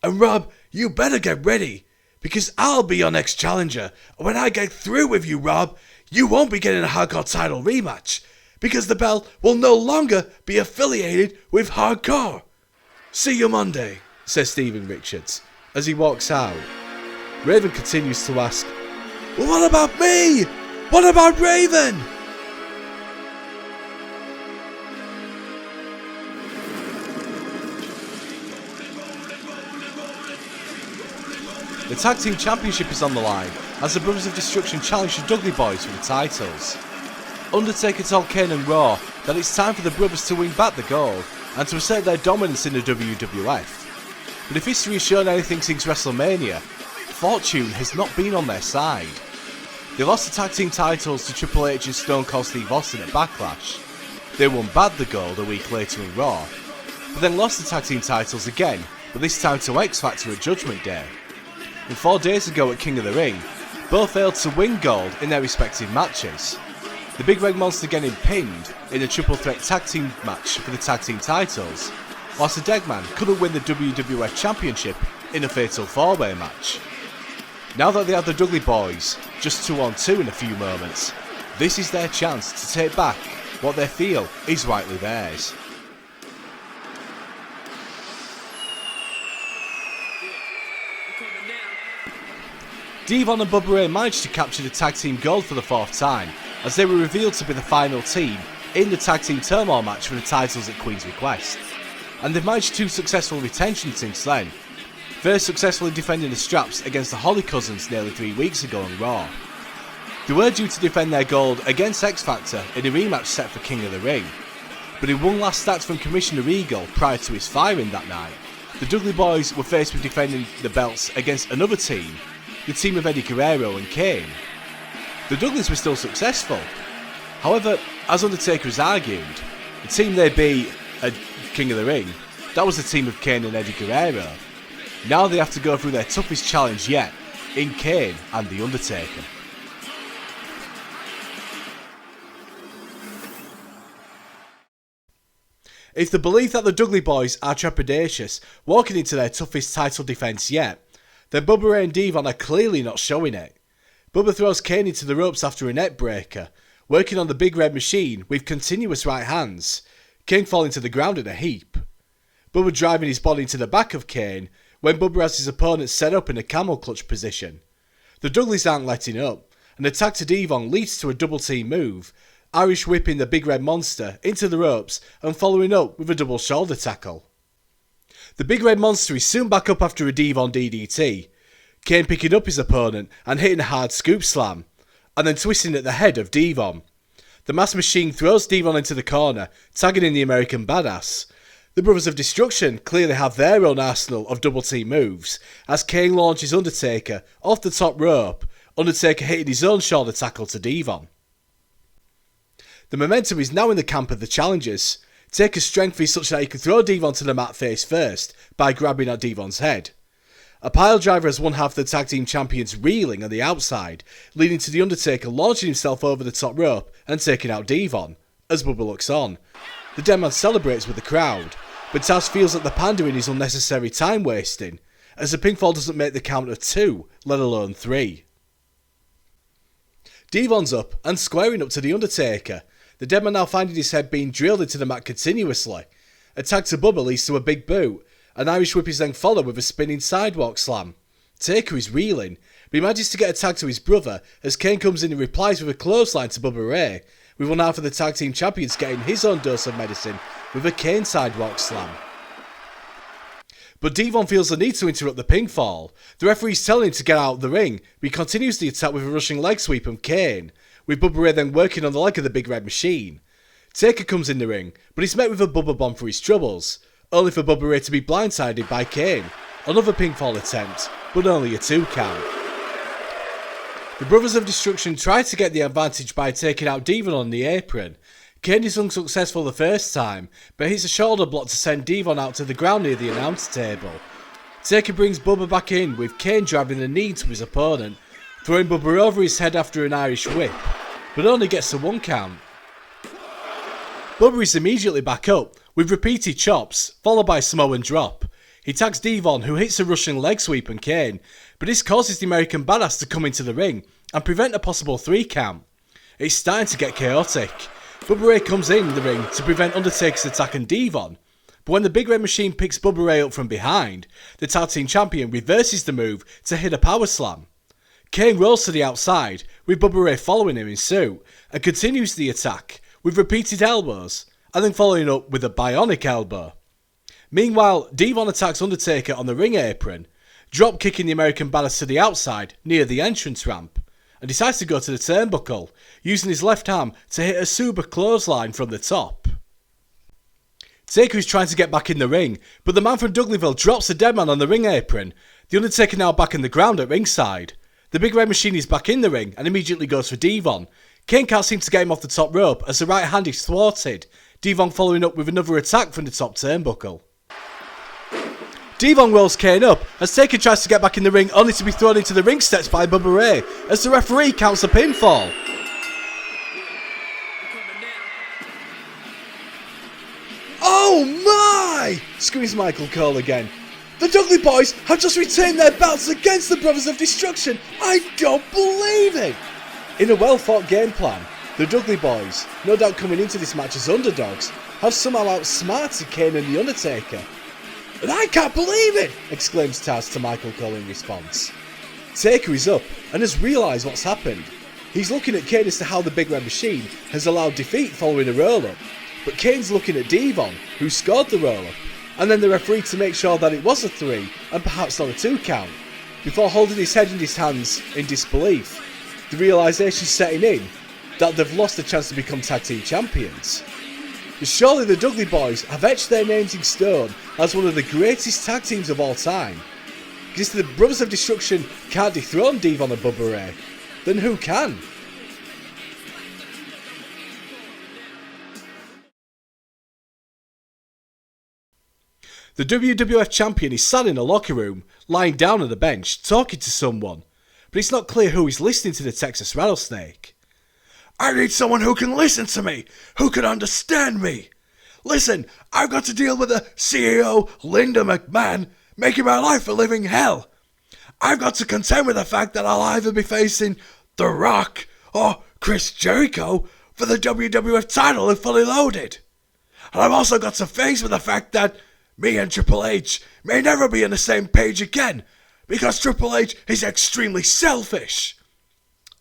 And Rob, you better get ready, because I'll be your next challenger, and when I get through with you, Rob, you won't be getting a hardcore title rematch, because the belt will no longer be affiliated with hardcore." "See you Monday," says Steven Richards as he walks out. Raven continues to ask, "Well, what about me? What about Raven?" The Tag Team Championship is on the line as the Brothers of Destruction challenge the Dudley Boyz for the titles. Undertaker told Kane and Raw that it's time for the brothers to win back the gold and to assert their dominance in the WWF. But if history has shown anything since WrestleMania, fortune has not been on their side. They lost the tag team titles to Triple H and Stone Cold Steve Austin at Backlash. They won back the gold a week later in Raw, but then lost the tag team titles again, but this time to X-Factor at Judgment Day. And 4 days ago at King of the Ring, both failed to win gold in their respective matches. The Big Red Monster getting pinned in a triple threat tag team match for the tag team titles, whilst the Deadman couldn't win the WWF Championship in a fatal 4-way match. Now that they have the Dudley Boyz just 2-on-2 in a few moments, this is their chance to take back what they feel is rightly theirs. Devon and Bubba Ray managed to capture the tag team gold for the 4th time, as they were revealed to be the final team in the tag team turmoil match for the titles at Queen's request. And they've managed 2 successful retentions since then, first successfully defending the straps against the Holly Cousins nearly 3 weeks ago on Raw. They were due to defend their gold against X-Factor in a rematch set for King of the Ring, but in one last act from Commissioner Regal prior to his firing that night, the Dudley Boyz were faced with defending the belts against another team, the team of Eddie Guerrero and Kane. The Dudleys were still successful. However, as Undertaker has argued, the team they beat at King of the Ring, that was the team of Kane and Eddie Guerrero. Now they have to go through their toughest challenge yet, in Kane and The Undertaker. If they believe that the Dudley Boyz are trepidatious, walking into their toughest title defence yet, then Bubba Ray and Devon are clearly not showing it. Bubba throws Kane into the ropes after a net breaker, working on the Big Red Machine with continuous right hands, Kane falling to the ground in a heap. Bubba driving his body into the back of Kane when Bubba has his opponent set up in a camel clutch position. The Dudleys aren't letting up, and the attack to Devon leads to a double team move, Irish whipping the Big Red Monster into the ropes and following up with a double shoulder tackle. The Big Red Monster is soon back up after a Devon DDT, Kane picking up his opponent and hitting a hard scoop slam, and then twisting at the head of Devon. The Mass Machine throws Devon into the corner, tagging in the American Badass. The Brothers of Destruction clearly have their own arsenal of double team moves, as Kane launches Undertaker off the top rope, Undertaker hitting his own shoulder tackle to Devon. The momentum is now in the camp of the challengers. Taker's strength is such that he can throw Devon to the mat face first by grabbing at Devon's head. A pile driver has one half of the tag team champions reeling on the outside, leading to the Undertaker launching himself over the top rope and taking out Devon. As Bubba looks on, the Deadman celebrates with the crowd, but Taz feels that the pandering is unnecessary time wasting, as the pinfall doesn't make the count of 2, let alone 3. Devon's up and squaring up to the Undertaker, the Deadman now finding his head being drilled into the mat continuously. A tag to Bubba leads to a big boot, an Irish whip is then followed with a spinning sidewalk slam. Taker is reeling, but he manages to get a tag to his brother as Kane comes in and replies with a clothesline to Bubba Ray, with one half of the tag team champions getting his own dose of medicine with a Kane sidewalk slam. But Devon feels the need to interrupt the pinfall. The referee's telling him to get out of the ring, but he continues the attack with a rushing leg sweep of Kane, with Bubba Ray then working on the leg of the Big Red Machine. Taker comes in the ring, but he's met with a Bubba Bomb for his troubles, only for Bubba Ray to be blindsided by Kane. Another pinfall attempt, but only a 2 count. The Brothers of Destruction try to get the advantage by taking out Devon on the apron. Kane is unsuccessful the first time, but hits a shoulder block to send Devon out to the ground near the announce table. Taker brings Bubba back in, with Kane driving the knee to his opponent, throwing Bubba over his head after an Irish whip, but only gets a 1 count. Bubba is immediately back up, with repeated chops, followed by a Samoan drop. He tags Devon, who hits a Russian leg sweep on Kane, but this causes the American Badass to come into the ring and prevent a possible 3 count. It's starting to get chaotic. Bubba Ray comes in the ring to prevent Undertaker's attack on Devon, but when the Big Red Machine picks Bubba Ray up from behind, the tag team champion reverses the move to hit a power slam. Kane rolls to the outside, with Bubba Ray following him in suit, and continues the attack with repeated elbows, and then following up with a bionic elbow. Meanwhile, Devon attacks Undertaker on the ring apron, drop kicking the American Badass to the outside near the entrance ramp, and decides to go to the turnbuckle, using his left arm to hit a super clothesline from the top. Taker is trying to get back in the ring, but the man from Dudleyville drops the dead man on the ring apron. The Undertaker now back in the ground at ringside. The Big Red Machine is back in the ring and immediately goes for Devon. Kane can't seem to get him off the top rope as the right hand is thwarted, Devon following up with another attack from the top turnbuckle. Devon rolls Kane up as Taker tries to get back in the ring, only to be thrown into the ring steps by Bubba Ray as the referee counts the pinfall. Oh my! Screams Michael Cole again. The Dudley Boyz have just retained their belts against the Brothers of Destruction. I don't believe it! In a well-thought game plan, the Dudley Boyz, no doubt coming into this match as underdogs, have somehow outsmarted Kane and The Undertaker. And I can't believe it! Exclaims Taz to Michael Cole in response. Taker is up and has realised what's happened. He's looking at Kane as to how the Big Red Machine has allowed defeat following a roll-up, but Kane's looking at Devon, who scored the roll-up, and then the referee to make sure that it was a 3 and perhaps not a 2 count, before holding his head in his hands in disbelief, the realisation setting in that they've lost the chance to become tag team champions. Surely the Dudley Boyz have etched their names in stone as one of the greatest tag teams of all time. Because if the Brothers of Destruction can't dethrone Devon and Bubba Ray, then who can? The WWF champion is sat in a locker room, lying down on the bench, talking to someone, but it's not clear who is listening to the Texas Rattlesnake. I need someone who can listen to me, who can understand me. Listen, I've got to deal with the CEO, Linda McMahon, making my life a living hell. I've got to contend with the fact that I'll either be facing The Rock or Chris Jericho for the WWF title if fully loaded. And I've also got to face with the fact that me and Triple H may never be on the same page again, because Triple H is extremely selfish.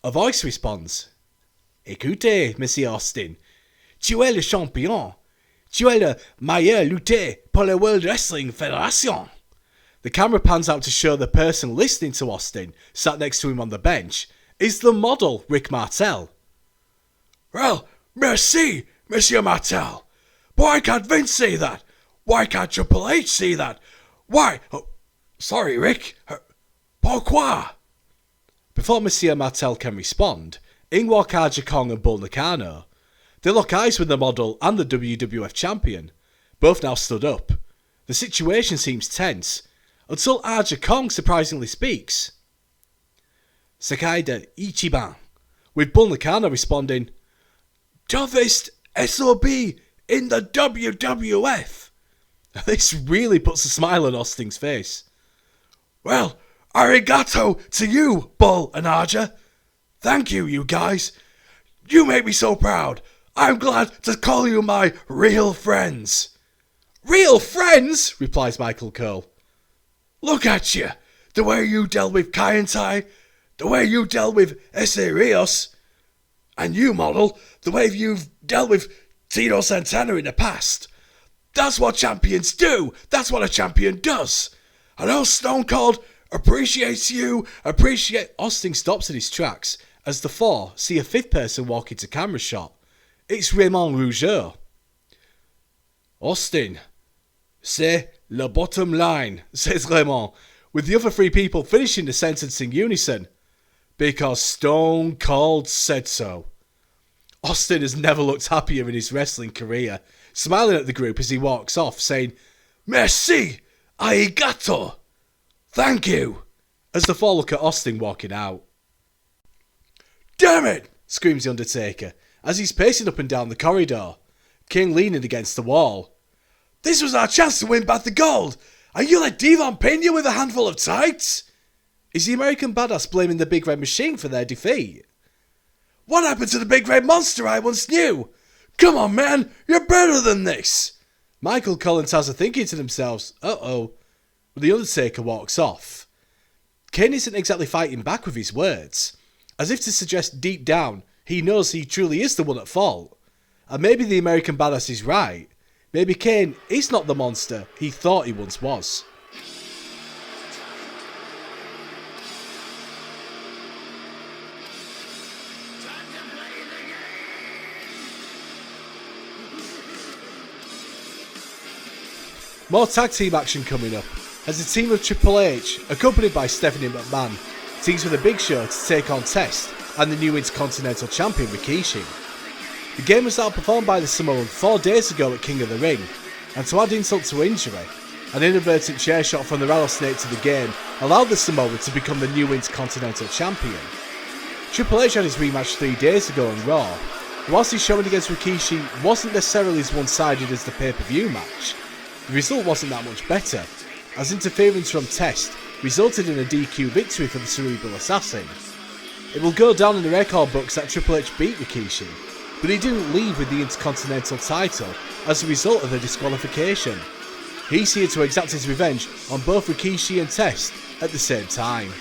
A voice responds, Écoutez, Monsieur Austin, tu es le champion. Tu es le meilleur lutteur pour la World Wrestling Federation. The camera pans out to show the person listening to Austin, sat next to him on the bench, is the model Rick Martel. Well, merci, Monsieur Martel. Why can't Vince see that? Why can't Triple H see that? Why? Oh, sorry, Rick. Pourquoi? Before Monsieur Martel can respond, in walk Aja Kong and Bull Nakano. They lock eyes with the model and the WWF champion. Both now stood up. The situation seems tense, until Aja Kong surprisingly speaks. Sakai de Ichiban, with Bull Nakano responding, toughest SOB in the WWF. This really puts a smile on Austin's face. Well, arigato to you, Bull and Aja. Thank you, you guys. You make me so proud. I'm glad to call you my real friends. Real friends? Replies Michael Cole. Look at you. The way you dealt with Kaientai, the way you dealt with Ese Rios, and you, model, the way you've dealt with Tito Santana in the past. That's what champions do. That's what a champion does. I know Stone Cold appreciates you, Austin stops in his tracks as the four see a fifth person walk into camera shot. It's Raymond Rougeau. Austin, c'est le bottom line, says Raymond, with the other three people finishing the sentence in unison. Because Stone Cold said so. Austin has never looked happier in his wrestling career, smiling at the group as he walks off, saying, Merci, arigato, thank you, as the four look at Austin walking out. Damn it, screams The Undertaker, as he's pacing up and down the corridor, King leaning against the wall. This was our chance to win back the gold, and you let Devon pin you with a handful of tights? Is the American Badass blaming the Big Red Machine for their defeat? What happened to the Big Red Monster I once knew? Come on, man, you're better than this. Michael, Cole and Taz are thinking to themselves, uh-oh, but the Undertaker walks off. Kane isn't exactly fighting back with his words, as if to suggest deep down he knows he truly is the one at fault. And maybe the American Badass is right. Maybe Kane is not the monster he thought he once was. More tag team action coming up, as the team of Triple H, accompanied by Stephanie McMahon, teams with a Big Show to take on Test and the new Intercontinental Champion Rikishi. The game was outperformed by the Samoan 4 days ago at King of the Ring, and to add insult to injury, an inadvertent chair shot from the Rattlesnake to the game allowed the Samoan to become the new Intercontinental Champion. Triple H had his rematch 3 days ago on Raw, and whilst his showing against Rikishi wasn't necessarily as one-sided as the pay-per-view match, the result wasn't that much better, as interference from Test resulted in a DQ victory for the Cerebral Assassin. It will go down in the record books that Triple H beat Rikishi, but he didn't leave with the Intercontinental title as a result of the disqualification. He's here to exact his revenge on both Rikishi and Test at the same time.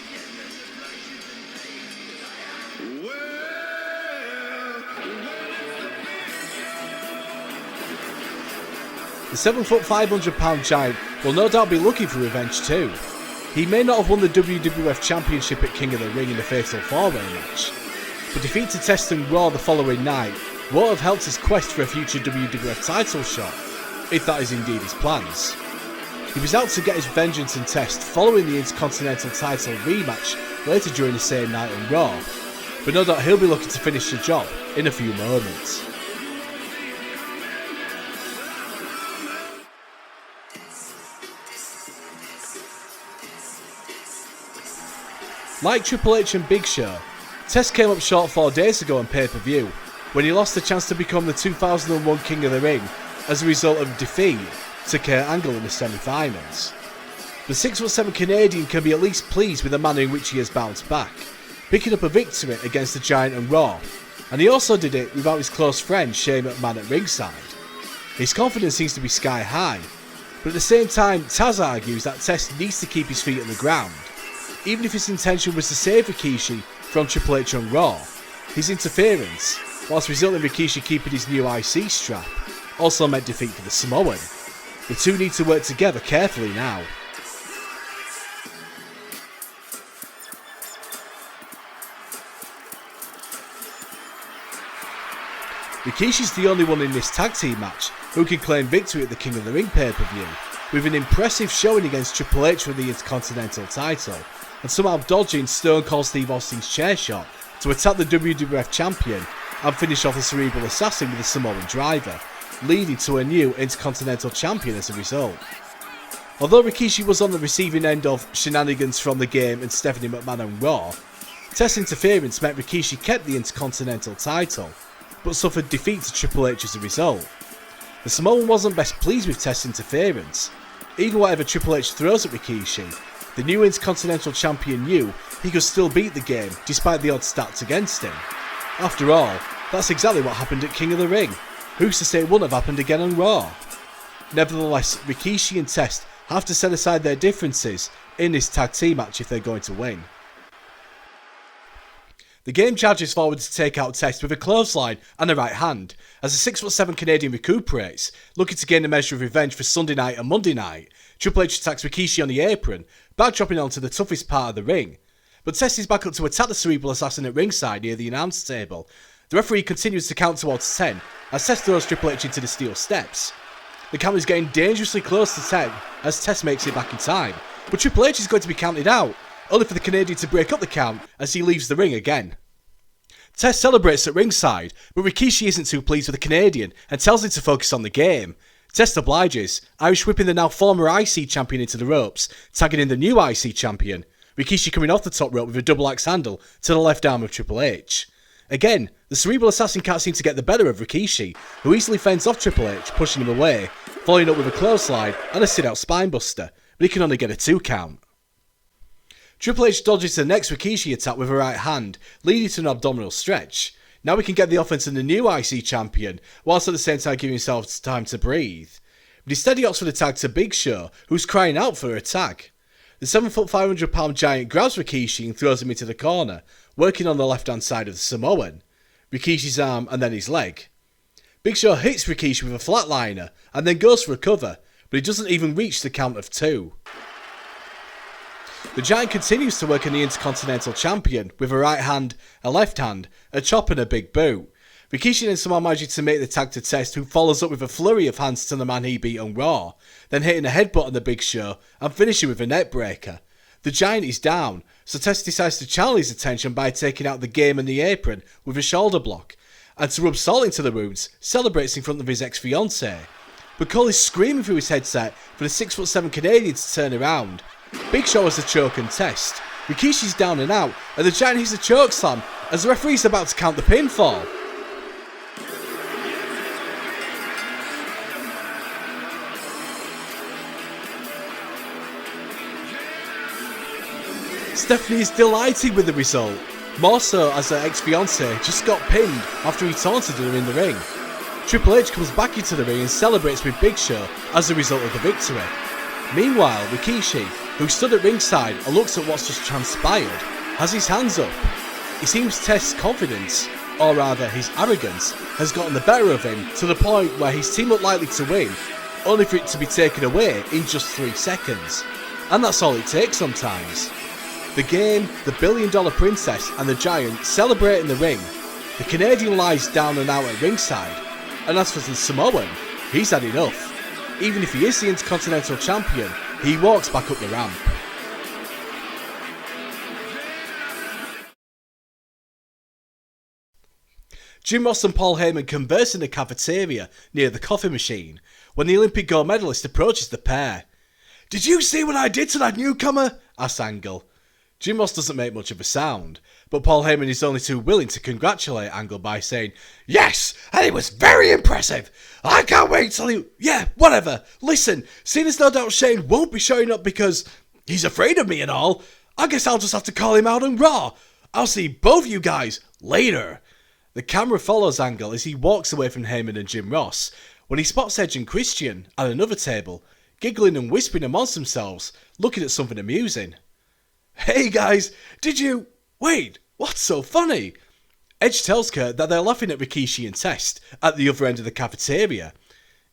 The 7-foot 500-pound giant will no doubt be looking for revenge too. He may not have won the WWF Championship at King of the Ring in the Fatal 4-Way match, but defeat to Test and Raw the following night won't have helped his quest for a future WWF title shot, if that is indeed his plans. He was out to get his vengeance and Test following the Intercontinental title rematch later during the same night on Raw, but no doubt he'll be looking to finish the job in a few moments. Like Triple H and Big Show, Test came up short 4 days ago on pay-per-view when he lost the chance to become the 2001 King of the Ring as a result of defeat to Kurt Angle in the semi-finals. The 6'7" Canadian can be at least pleased with the manner in which he has bounced back, picking up a victory against the Giant on Raw, and he also did it without his close friend Shane McMahon at ringside. His confidence seems to be sky high, but at the same time Taz argues that Test needs to keep his feet on the ground. Even if his intention was to save Rikishi from Triple H on Raw, his interference, whilst resulting in Rikishi keeping his new IC strap, also meant defeat for the Samoan. The two need to work together carefully now. Rikishi's the only one in this tag team match who can claim victory at the King of the Ring pay-per-view, with an impressive showing against Triple H for the Intercontinental title, and somehow dodging Stone Cold Steve Austin's chair shot to attack the WWF Champion and finish off the Cerebral Assassin with a Samoan driver, leading to a new Intercontinental Champion as a result. Although Rikishi was on the receiving end of shenanigans from the game and Stephanie McMahon on Raw, Test interference meant Rikishi kept the Intercontinental title, but suffered defeat to Triple H as a result. The Samoan wasn't best pleased with Test's interference. Even whatever Triple H throws at Rikishi, the new Intercontinental Champion knew he could still beat the game despite the odds stacked against him. After all, that's exactly what happened at King of the Ring. Who's to say it wouldn't have happened again on Raw? Nevertheless, Rikishi and Test have to set aside their differences in this tag team match if they're going to win. The game charges forward to take out Test with a clothesline and a right hand, as the 6'7" Canadian recuperates, looking to gain a measure of revenge for Sunday night and Monday night. Triple H attacks Rikishi on the apron, backdropping onto the toughest part of the ring. But Test is back up to attack the Cerebral Assassin at ringside near the announce table. The referee continues to count towards 10, as Test throws Triple H into the steel steps. The count is getting dangerously close to 10, as Test makes it back in time, but Triple H is going to be counted out, only for the Canadian to break up the count as he leaves the ring again. Test celebrates at ringside, but Rikishi isn't too pleased with the Canadian and tells him to focus on the game. Test obliges, Irish whipping the now former IC champion into the ropes, tagging in the new IC champion. Rikishi coming off the top rope with a double axe handle to the left arm of Triple H. Again, the Cerebral Assassin can't seem to get the better of Rikishi, who easily fends off Triple H, pushing him away, following up with a clothesline and a sit-out spinebuster, but he can only get a 2 count. Triple H dodges the next Rikishi attack with a right hand, leading to an abdominal stretch. Now we can get the offense in the new IC champion, whilst at the same time giving himself time to breathe. but instead he opts for the tag to Big Show, who's crying out for a tag. The 7-foot 500-pound giant grabs Rikishi and throws him into the corner, working on the left-hand side of the Samoan, Rikishi's arm and then his leg. Big Show hits Rikishi with a flatliner and then goes for a cover, but he doesn't even reach the count of 2. The Giant continues to work on the Intercontinental Champion with a right hand, a left hand, a chop and a big boot. Rikishi then somehow manages to make the tag to Test, who follows up with a flurry of hands to the man he beat on Raw, then hitting a headbutt on the Big Show and finishing with a neck breaker. The Giant is down, so Test decides to channel his attention by taking out the Game and the Apron with a shoulder block, and to rub salt into the wounds, celebrates in front of his ex-fiancée. But Cole is screaming through his headset for the 6'7" Canadian to turn around. Big Show has a choke and Test. Rikishi's down and out, and the Giant hits a choke slam as the referee's about to count the pinfall. Stephanie is delighted with the result, more so as her ex-fiancé just got pinned after he taunted her in the ring. Triple H comes back into the ring and celebrates with Big Show as a result of the victory. Meanwhile, Rikishi, who stood at ringside and looks at what's just transpired, has his hands up. It seems Test's confidence, or rather his arrogance, has gotten the better of him to the point where his team looked likely to win, only for it to be taken away in just 3 seconds. And that's all it takes sometimes. The Game, the $1 billion Princess and the Giant celebrate in the ring. The Canadian lies down and out at ringside. And as for the Samoan, he's had enough. Even if he is the Intercontinental Champion, he walks back up the ramp. Jim Ross and Paul Heyman converse in the cafeteria near the coffee machine when the Olympic gold medalist approaches the pair. "Did you see what I did to that newcomer?" asks Angle. Jim Ross doesn't make much of a sound, but Paul Heyman is only too willing to congratulate Angle by saying, "Yes, and it was very impressive. I can't wait till you... Yeah, whatever. Listen, seeing as no doubt Shane won't be showing up because he's afraid of me and all, I guess I'll just have to call him out on Raw. I'll see both you guys later." The camera follows Angle as he walks away from Heyman and Jim Ross when he spots Edge and Christian at another table, giggling and whispering amongst themselves, looking at something amusing. "Hey guys, did you... Wait, what's so funny?" Edge tells Kurt that they're laughing at Rikishi and Test at the other end of the cafeteria.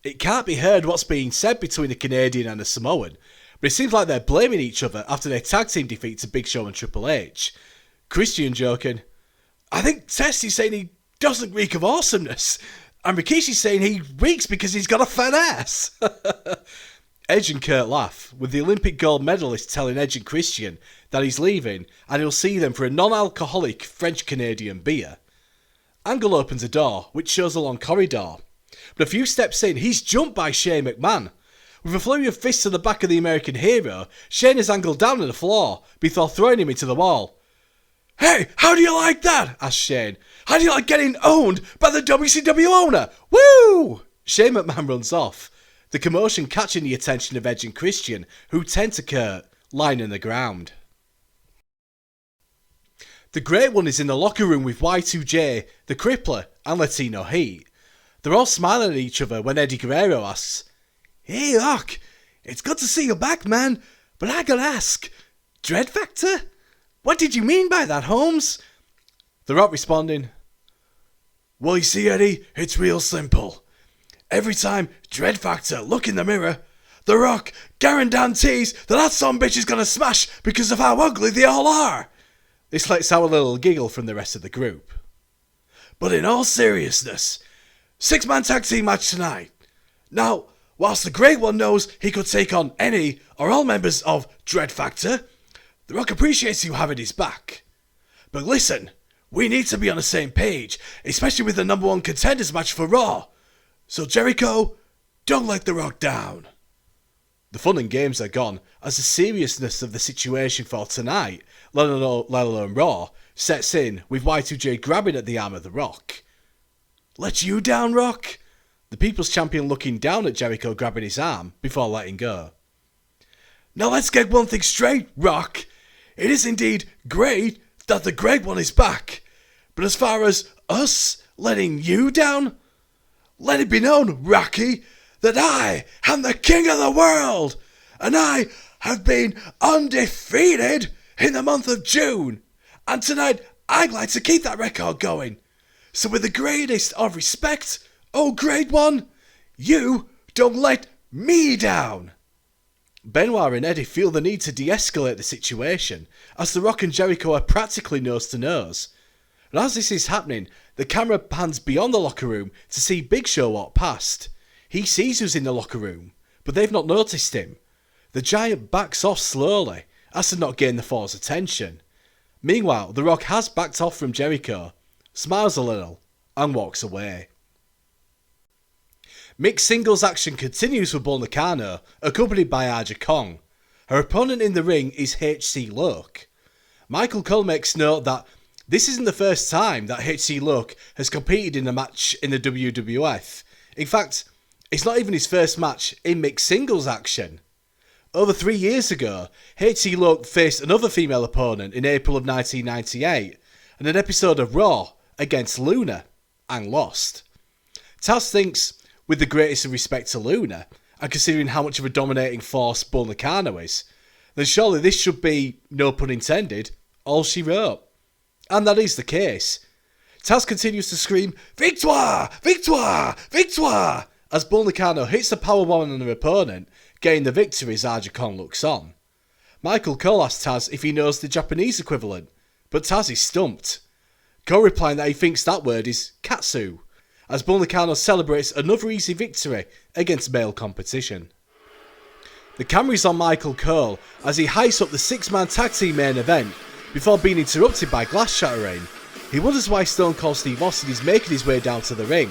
It can't be heard what's being said between the Canadian and the Samoan, but it seems like they're blaming each other after their tag team defeat to Big Show and Triple H. Christian joking, "I think Test is saying he doesn't reek of awesomeness, and Rikishi's saying he reeks because he's got a fat ass." Edge and Kurt laugh, with the Olympic gold medalist telling Edge and Christian that he's leaving and he'll see them for a non-alcoholic French-Canadian beer. Angle opens a door, which shows a long corridor, but a few steps in, he's jumped by Shane McMahon. With a flurry of fists to the back of the American hero, Shane is angled down to the floor before throwing him into the wall. "Hey, how do you like that?" asks Shane. "How do you like getting owned by the WCW owner? Woo!" Shane McMahon runs off, the commotion catching the attention of Edge and Christian, who tend to Kurt, lying on the ground. The Great One is in the locker room with Y2J, the Crippler, and Latino Heat. They're all smiling at each other when Eddie Guerrero asks, "Hey, Rock, it's good to see you back, man, but I gotta ask, Dread Factor? What did you mean by that, Holmes?" The Rock responding, "Well, you see, Eddie, it's real simple. Every time Dread Factor look in the mirror, The Rock guarantees that son bitch is gonna smash because of how ugly they all are." This lets out a little giggle from the rest of the group. "But in all seriousness, 6-man tag team match tonight. Now, whilst the Great One knows he could take on any or all members of Dread Factor, The Rock appreciates you having his back. But listen, we need to be on the same page, especially with the #1 contenders match for Raw. So Jericho, don't let The Rock down." The fun and games are gone as the seriousness of the situation for tonight, let alone Raw, sets in with Y2J grabbing at the arm of The Rock. "Let you down, Rock?" The People's Champion looking down at Jericho grabbing his arm before letting go. "Now let's get one thing straight, Rock. It is indeed great that the Great One is back. But as far as us letting you down, let it be known, Rocky, that I am the king of the world, and I have been undefeated in the month of June, and tonight I'd like to keep that record going. So with the greatest of respect, oh great one, you don't let me down. Benoit and Eddie feel the need to de-escalate the situation, as The Rock and Jericho are practically nose to nose. And as this is happening, the camera pans beyond the locker room to see Big Show walk past. He sees who's in the locker room, but they've not noticed him. The giant backs off slowly, as to not gain the Four's attention. Meanwhile, The Rock has backed off from Jericho, smiles a little, and walks away. Mixed singles action continues for Bull Nakano, accompanied by Aja Kong. Her opponent in the ring is HC Loc. Michael Cole makes note that this isn't the first time that HC Loc has competed in a match in the WWF. In fact, it's not even his first match in mixed singles action. Over 3 years ago, HC Loc faced another female opponent in April of 1998 in an episode of Raw against Luna, and lost. Taz thinks, with the greatest of respect to Luna, and considering how much of a dominating force Bull Nakano is, then surely this should be, no pun intended, all she wrote. And that is the case. Taz continues to scream, "Victoire! Victoire! Victoire!" as Bull Nakano hits the powerbomb on her opponent, getting the victory as Aja Kong looks on. Michael Cole asks Taz if he knows the Japanese equivalent, but Taz is stumped. Cole replying that he thinks that word is katsu, as Bull Nakano celebrates another easy victory against male competition. The camera is on Michael Cole as he heists up the 6-man tag team main event before being interrupted by glass shattering. He wonders why Stone Cold Steve Austin is making his way down to the ring,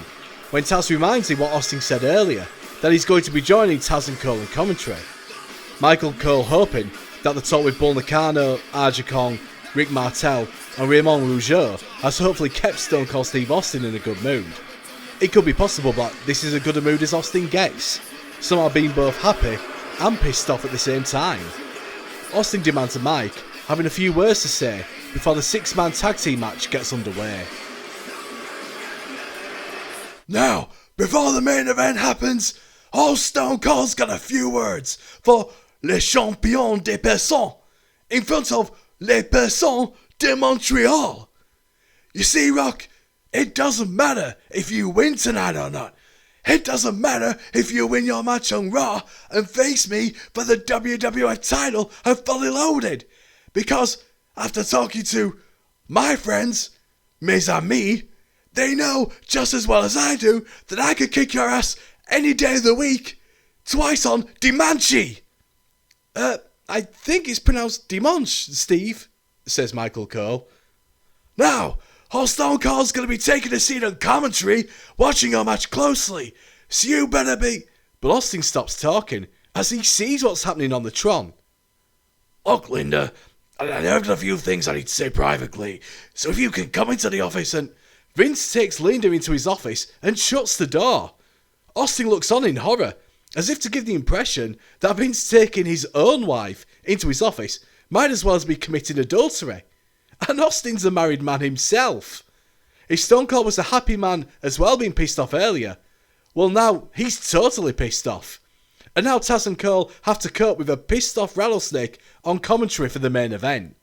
when Taz reminds him what Austin said earlier, that he's going to be joining Taz and Cole in commentary. Michael Cole hoping that the talk with Bull Nakano, Aja Kong, Rick Martel and Raymond Rougeau has hopefully kept Stone Cold Steve Austin in a good mood. It could be possible that this is as good a mood as Austin gets, somehow being both happy and pissed off at the same time. Austin demands a mic, having a few words to say before the 6-man tag team match gets underway. Now, before the main event happens, old Stone Cold's got a few words for Les Champions des Personnes in front of Les Personnes de Montreal. You see, Rock, it doesn't matter if you win tonight or not. It doesn't matter if you win your match on Raw and face me for the WWF title and Fully Loaded. Because after talking to my friends, mes amis, they know just as well as I do that I could kick your ass any day of the week, twice on Dimanche. I think it's pronounced Dimanche, Steve, says Michael Cole. Now, old Stone Cold's going to be taking a seat on commentary, watching your match closely, so you better be... But Austin stops talking as he sees what's happening on the Tron. Look, Linda, I've got a few things I need to say privately, so if you can come into the office and... Vince takes Linda into his office and shuts the door. Austin looks on in horror, as if to give the impression that Vince taking his own wife into his office might as well as be committing adultery. And Austin's a married man himself. If Stone Cold was a happy man as well being pissed off earlier, well now he's totally pissed off. And now Taz and Cole have to cope with a pissed off Rattlesnake on commentary for the main event.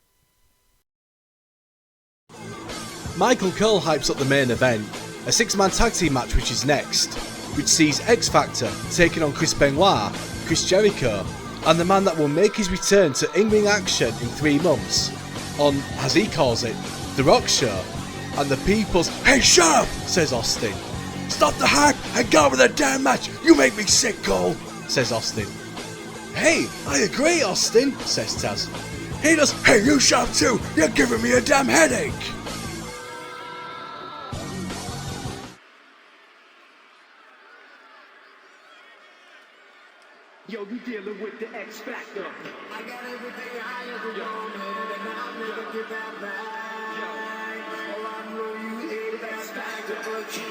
Michael Cole hypes up the main event, a 6-man tag team match which is next, which sees X Factor taking on Chris Benoit, Chris Jericho, and the man that will make his return to in-ring action in 3 months, on, as he calls it, The Rock Show, and the people's "Hey, shut up!" says Austin. "Stop the hype and go with the damn match, you make me sick, Cole," says Austin. "Hey, I agree, Austin," says Taz. He does, "Hey, you shut up too, you're giving me a damn headache." Yo, you dealing with the X Factor. I got everything I ever wanted, and I'll never give that back. Oh, I know you hate X Factor, but you...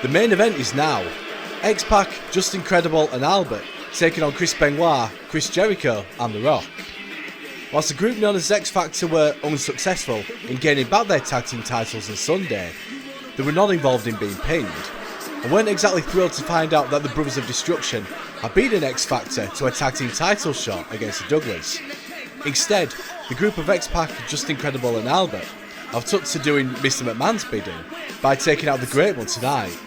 The main event is now. X-Pac, Justin Credible and Albert taking on Chris Benoit, Chris Jericho and The Rock. Whilst the group known as X Factor were unsuccessful in gaining back their tag team titles on Sunday, they were not involved in being pinned. and weren't exactly thrilled to find out that the Brothers of Destruction had beaten X Factor to a tag team title shot against the Dudleys. Instead, the group of X-Pac, Justin Credible and Albert have took to doing Mr. McMahon's bidding by taking out the Great One tonight,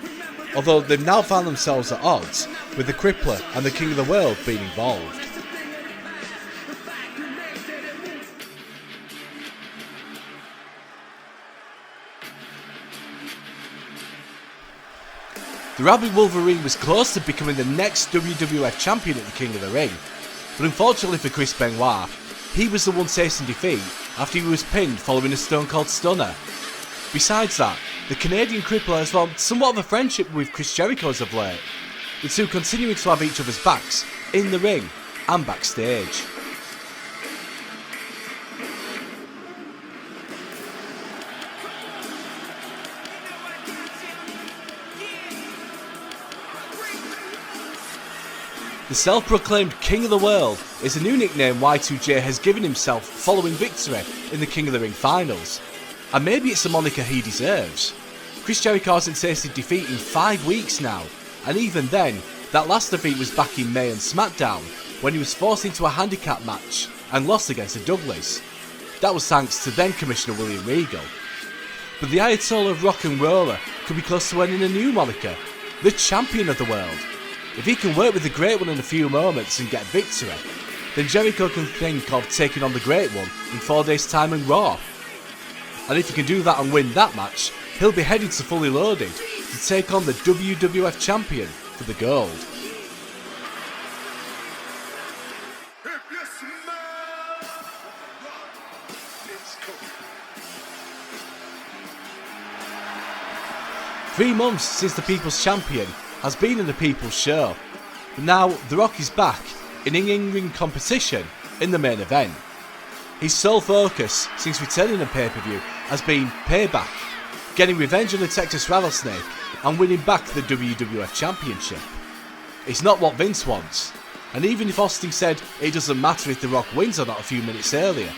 although they've now found themselves at odds with the Crippler and the King of the World being involved. The Rabid Wolverine was close to becoming the next WWF champion at the King of the Ring, but unfortunately for Chris Benoit, he was the one tasting defeat after he was pinned following a Stone Cold Stunner. Besides that, the Canadian Crippler has formed somewhat of a friendship with Chris Jericho as of late, the two continuing to have each other's backs in the ring and backstage. The self-proclaimed King of the World is a new nickname Y2J has given himself following victory in the King of the Ring finals. And maybe it's a moniker he deserves. Chris Jericho hasn't tasted defeat in 5 weeks now, and even then, that last defeat was back in May on SmackDown, when he was forced into a handicap match and lost against the Dudleys. That was thanks to then Commissioner William Regal. But the Ayatollah of Rock and Roller could be close to winning a new moniker, the Champion of the World. If he can work with the Great One in a few moments and get victory, then Jericho can think of taking on the Great One in 4 days' time in Raw. And if he can do that and win that match, he'll be headed to Fully Loaded to take on the WWF Champion for the gold. If you smell 3 months since the People's Champion has been in the People's Show, but now The Rock is back in in-ring competition in the main event. His sole focus since returning on pay-per-view has been payback, getting revenge on the Texas Rattlesnake and winning back the WWF Championship. It's not what Vince wants, and even if Austin said it doesn't matter if The Rock wins or not a few minutes earlier,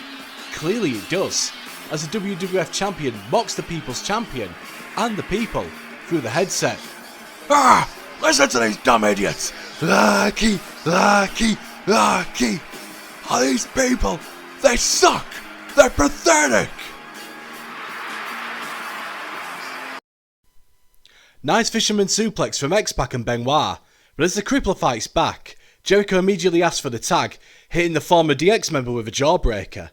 clearly it does, as the WWF Champion mocks the People's Champion and the people through the headset. Ah! Listen to these dumb idiots! Lucky! All these people, they suck! They're pathetic! Nice fisherman suplex from X-Pac and Benoit, but as the Crippler fights back, Jericho immediately asks for the tag, hitting the former DX member with a jawbreaker.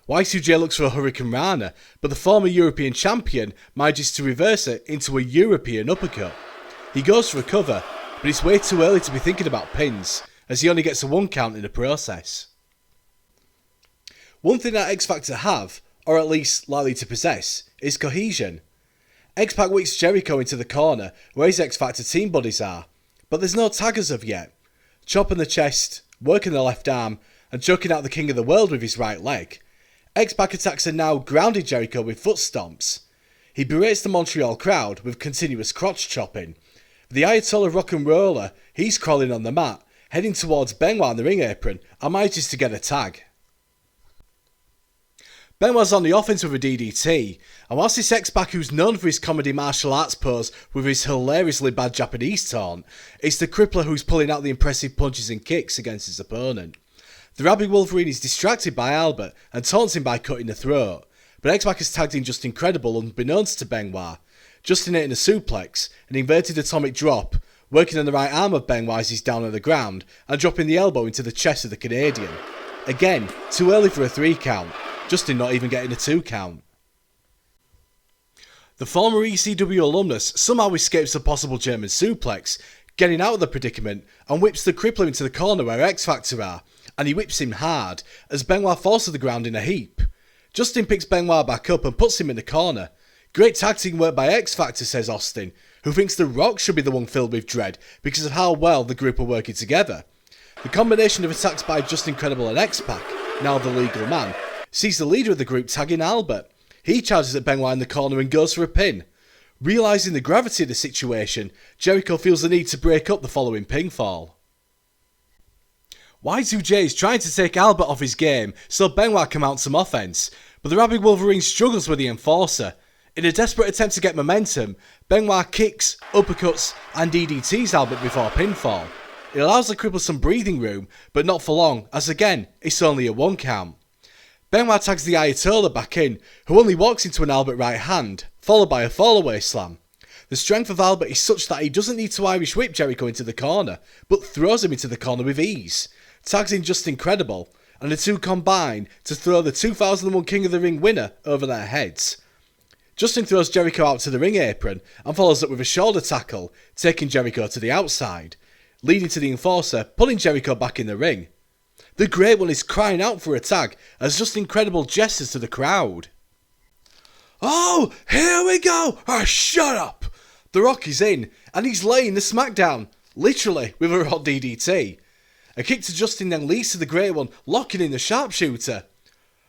Y2J looks for a Hurricane Rana, but the former European champion manages to reverse it into a European uppercut. He goes for a cover, but it's way too early to be thinking about pins, as he only gets a 1 count in the process. One thing that X Factor have, or at least likely to possess, is cohesion. X-Pac whips Jericho into the corner where his X Factor team buddies are, but there's no tag as of yet. Chopping the chest, working the left arm, and choking out the King of the World with his right leg. X-Pac attacks a now grounded Jericho with foot stomps. He berates the Montreal crowd with continuous crotch chopping. The Ayatollah Rock and Roller, he's crawling on the mat, heading towards Benoit on the ring apron, and manages to get a tag. Benoit's on the offense with a DDT, and whilst this X-Pac who's known for his comedy martial arts pose with his hilariously bad Japanese taunt, it's the Crippler who's pulling out the impressive punches and kicks against his opponent. The Rabid Wolverine is distracted by Albert and taunts him by cutting the throat, but X-Pac has tagged in Justin Credible unbeknownst to Benoit. Justin hitting a suplex, an inverted atomic drop, working on the right arm of Benoit as he's down on the ground, and dropping the elbow into the chest of the Canadian. Again, too early for a 3 count, Justin not even getting a 2 count. The former ECW alumnus somehow escapes a possible German suplex, getting out of the predicament, and whips the Crippler into the corner where X Factor are, and he whips him hard, as Benoit falls to the ground in a heap. Justin picks Benoit back up and puts him in the corner. Great tag team work by X Factor, says Austin, who thinks The Rock should be the one filled with dread because of how well the group are working together. The combination of attacks by Justin Credible and X-Pac, now the legal man, sees the leader of the group tagging Albert. He charges at Benoit in the corner and goes for a pin. Realising the gravity of the situation, Jericho feels the need to break up the following pinfall. Y2J is trying to take Albert off his game so Benoit can mount some offense, but the Rabid Wolverine struggles with the enforcer. In a desperate attempt to get momentum, Benoit kicks, uppercuts and DDTs Albert before pinfall. It allows the cripple some breathing room, but not for long, as again, it's only a 1 count. Benoit tags the Ayatollah back in, who only walks into an Albert right hand, followed by a fallaway slam. The strength of Albert is such that he doesn't need to Irish whip Jericho into the corner, but throws him into the corner with ease. Tags in Just Incredible, and the two combine to throw the 2001 King of the Ring winner over their heads. Justin throws Jericho out to the ring apron and follows up with a shoulder tackle, taking Jericho to the outside, leading to the Enforcer pulling Jericho back in the ring. The Great One is crying out for a tag as Just Incredible gestures to the crowd. Oh, here we go! Oh, shut up! The Rock is in, and he's laying the SmackDown, literally, with a raw DDT. A kick to Justin then leads to the Great One, locking in the sharpshooter.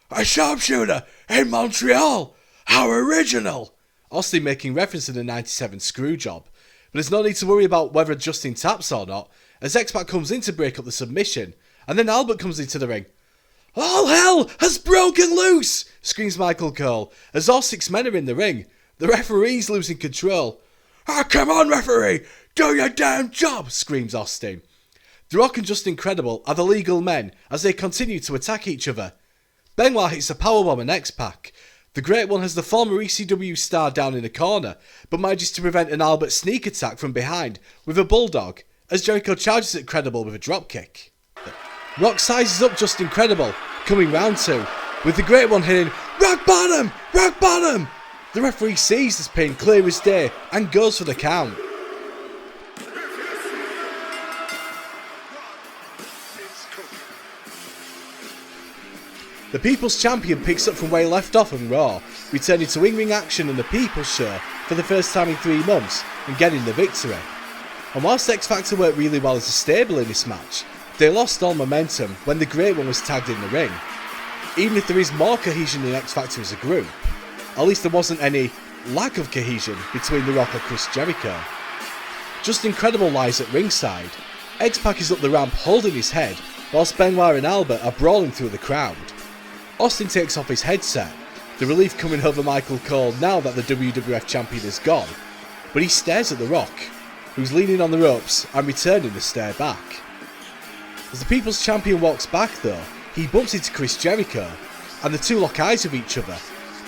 A sharpshooter in Montreal! How original! Austin making reference to the 97 screw job. But there's no need to worry about whether Justin taps or not, as X-Pac comes in to break up the submission, and then Albert comes into the ring. All hell has broken loose! Screams Michael Cole, as all 6 men are in the ring. The referee's losing control. Oh, come on, referee! Do your damn job! Screams Austin. The Rock and Just Incredible are the legal men as they continue to attack each other. Benoit hits a powerbomb on X-Pac. The Great One has the former ECW star down in the corner, but manages to prevent an Albert sneak attack from behind with a bulldog, as Jericho charges at Credible with a dropkick. Rock sizes up Just Incredible, coming round 2, with the Great One hitting Rock Bottom! Rock Bottom! The referee sees this pin clear as day and goes for the count. The People's Champion picks up from where he left off on Raw, returning to in-ring action and the People's Show for the first time in 3 months and getting the victory. And whilst X Factor worked really well as a stable in this match, they lost all momentum when the Great One was tagged in the ring. Even if there is more cohesion in X Factor as a group, at least there wasn't any lack of cohesion between The Rock and Chris Jericho. Just Incredible lies at ringside. X-Pac is up the ramp holding his head, whilst Benoit and Albert are brawling through the crowd. Austin takes off his headset, the relief coming over Michael Cole now that the WWF Champion is gone, but he stares at The Rock, who's leaning on the ropes and returning the stare back. As the People's Champion walks back though, he bumps into Chris Jericho, and the two lock eyes with each other,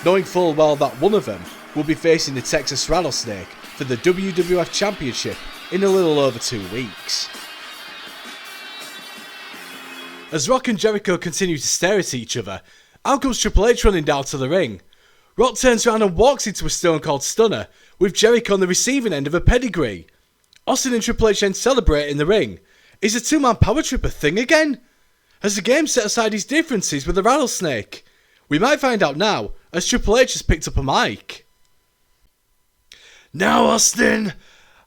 knowing full well that one of them will be facing the Texas Rattlesnake for the WWF Championship in a little over 2 weeks. As Rock and Jericho continue to stare at each other, out comes Triple H running down to the ring. Rock turns around and walks into a Stone Cold Stunner, with Jericho on the receiving end of a pedigree. Austin and Triple H then celebrate in the ring. Is a 2-man power trip a thing again? Has the game set aside his differences with the Rattlesnake? We might find out now, as Triple H has picked up a mic. Now, Austin,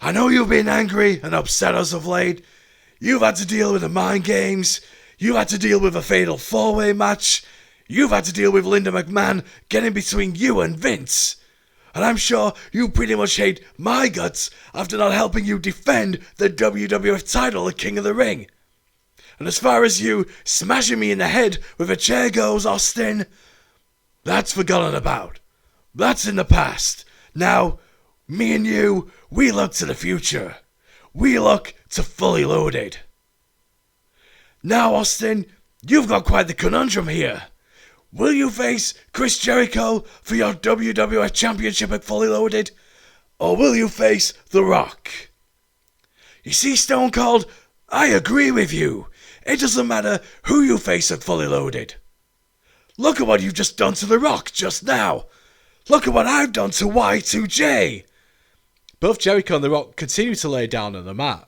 I know you've been angry and upset as of late. You've had to deal with the mind games. You've had to deal with a fatal 4-way match. You've had to deal with Linda McMahon getting between you and Vince. And I'm sure you pretty much hate my guts after not helping you defend the WWF title at King of the Ring. And as far as you smashing me in the head with a chair goes, Austin, that's forgotten about. That's in the past. Now, me and you, we look to the future. We look to Fully Loaded. Now, Austin, you've got quite the conundrum here. Will you face Chris Jericho for your WWF Championship at Fully Loaded? Or will you face The Rock? You see, Stone Cold, I agree with you. It doesn't matter who you face at Fully Loaded. Look at what you've just done to The Rock just now. Look at what I've done to Y2J. Both Jericho and The Rock continue to lay down on the mat.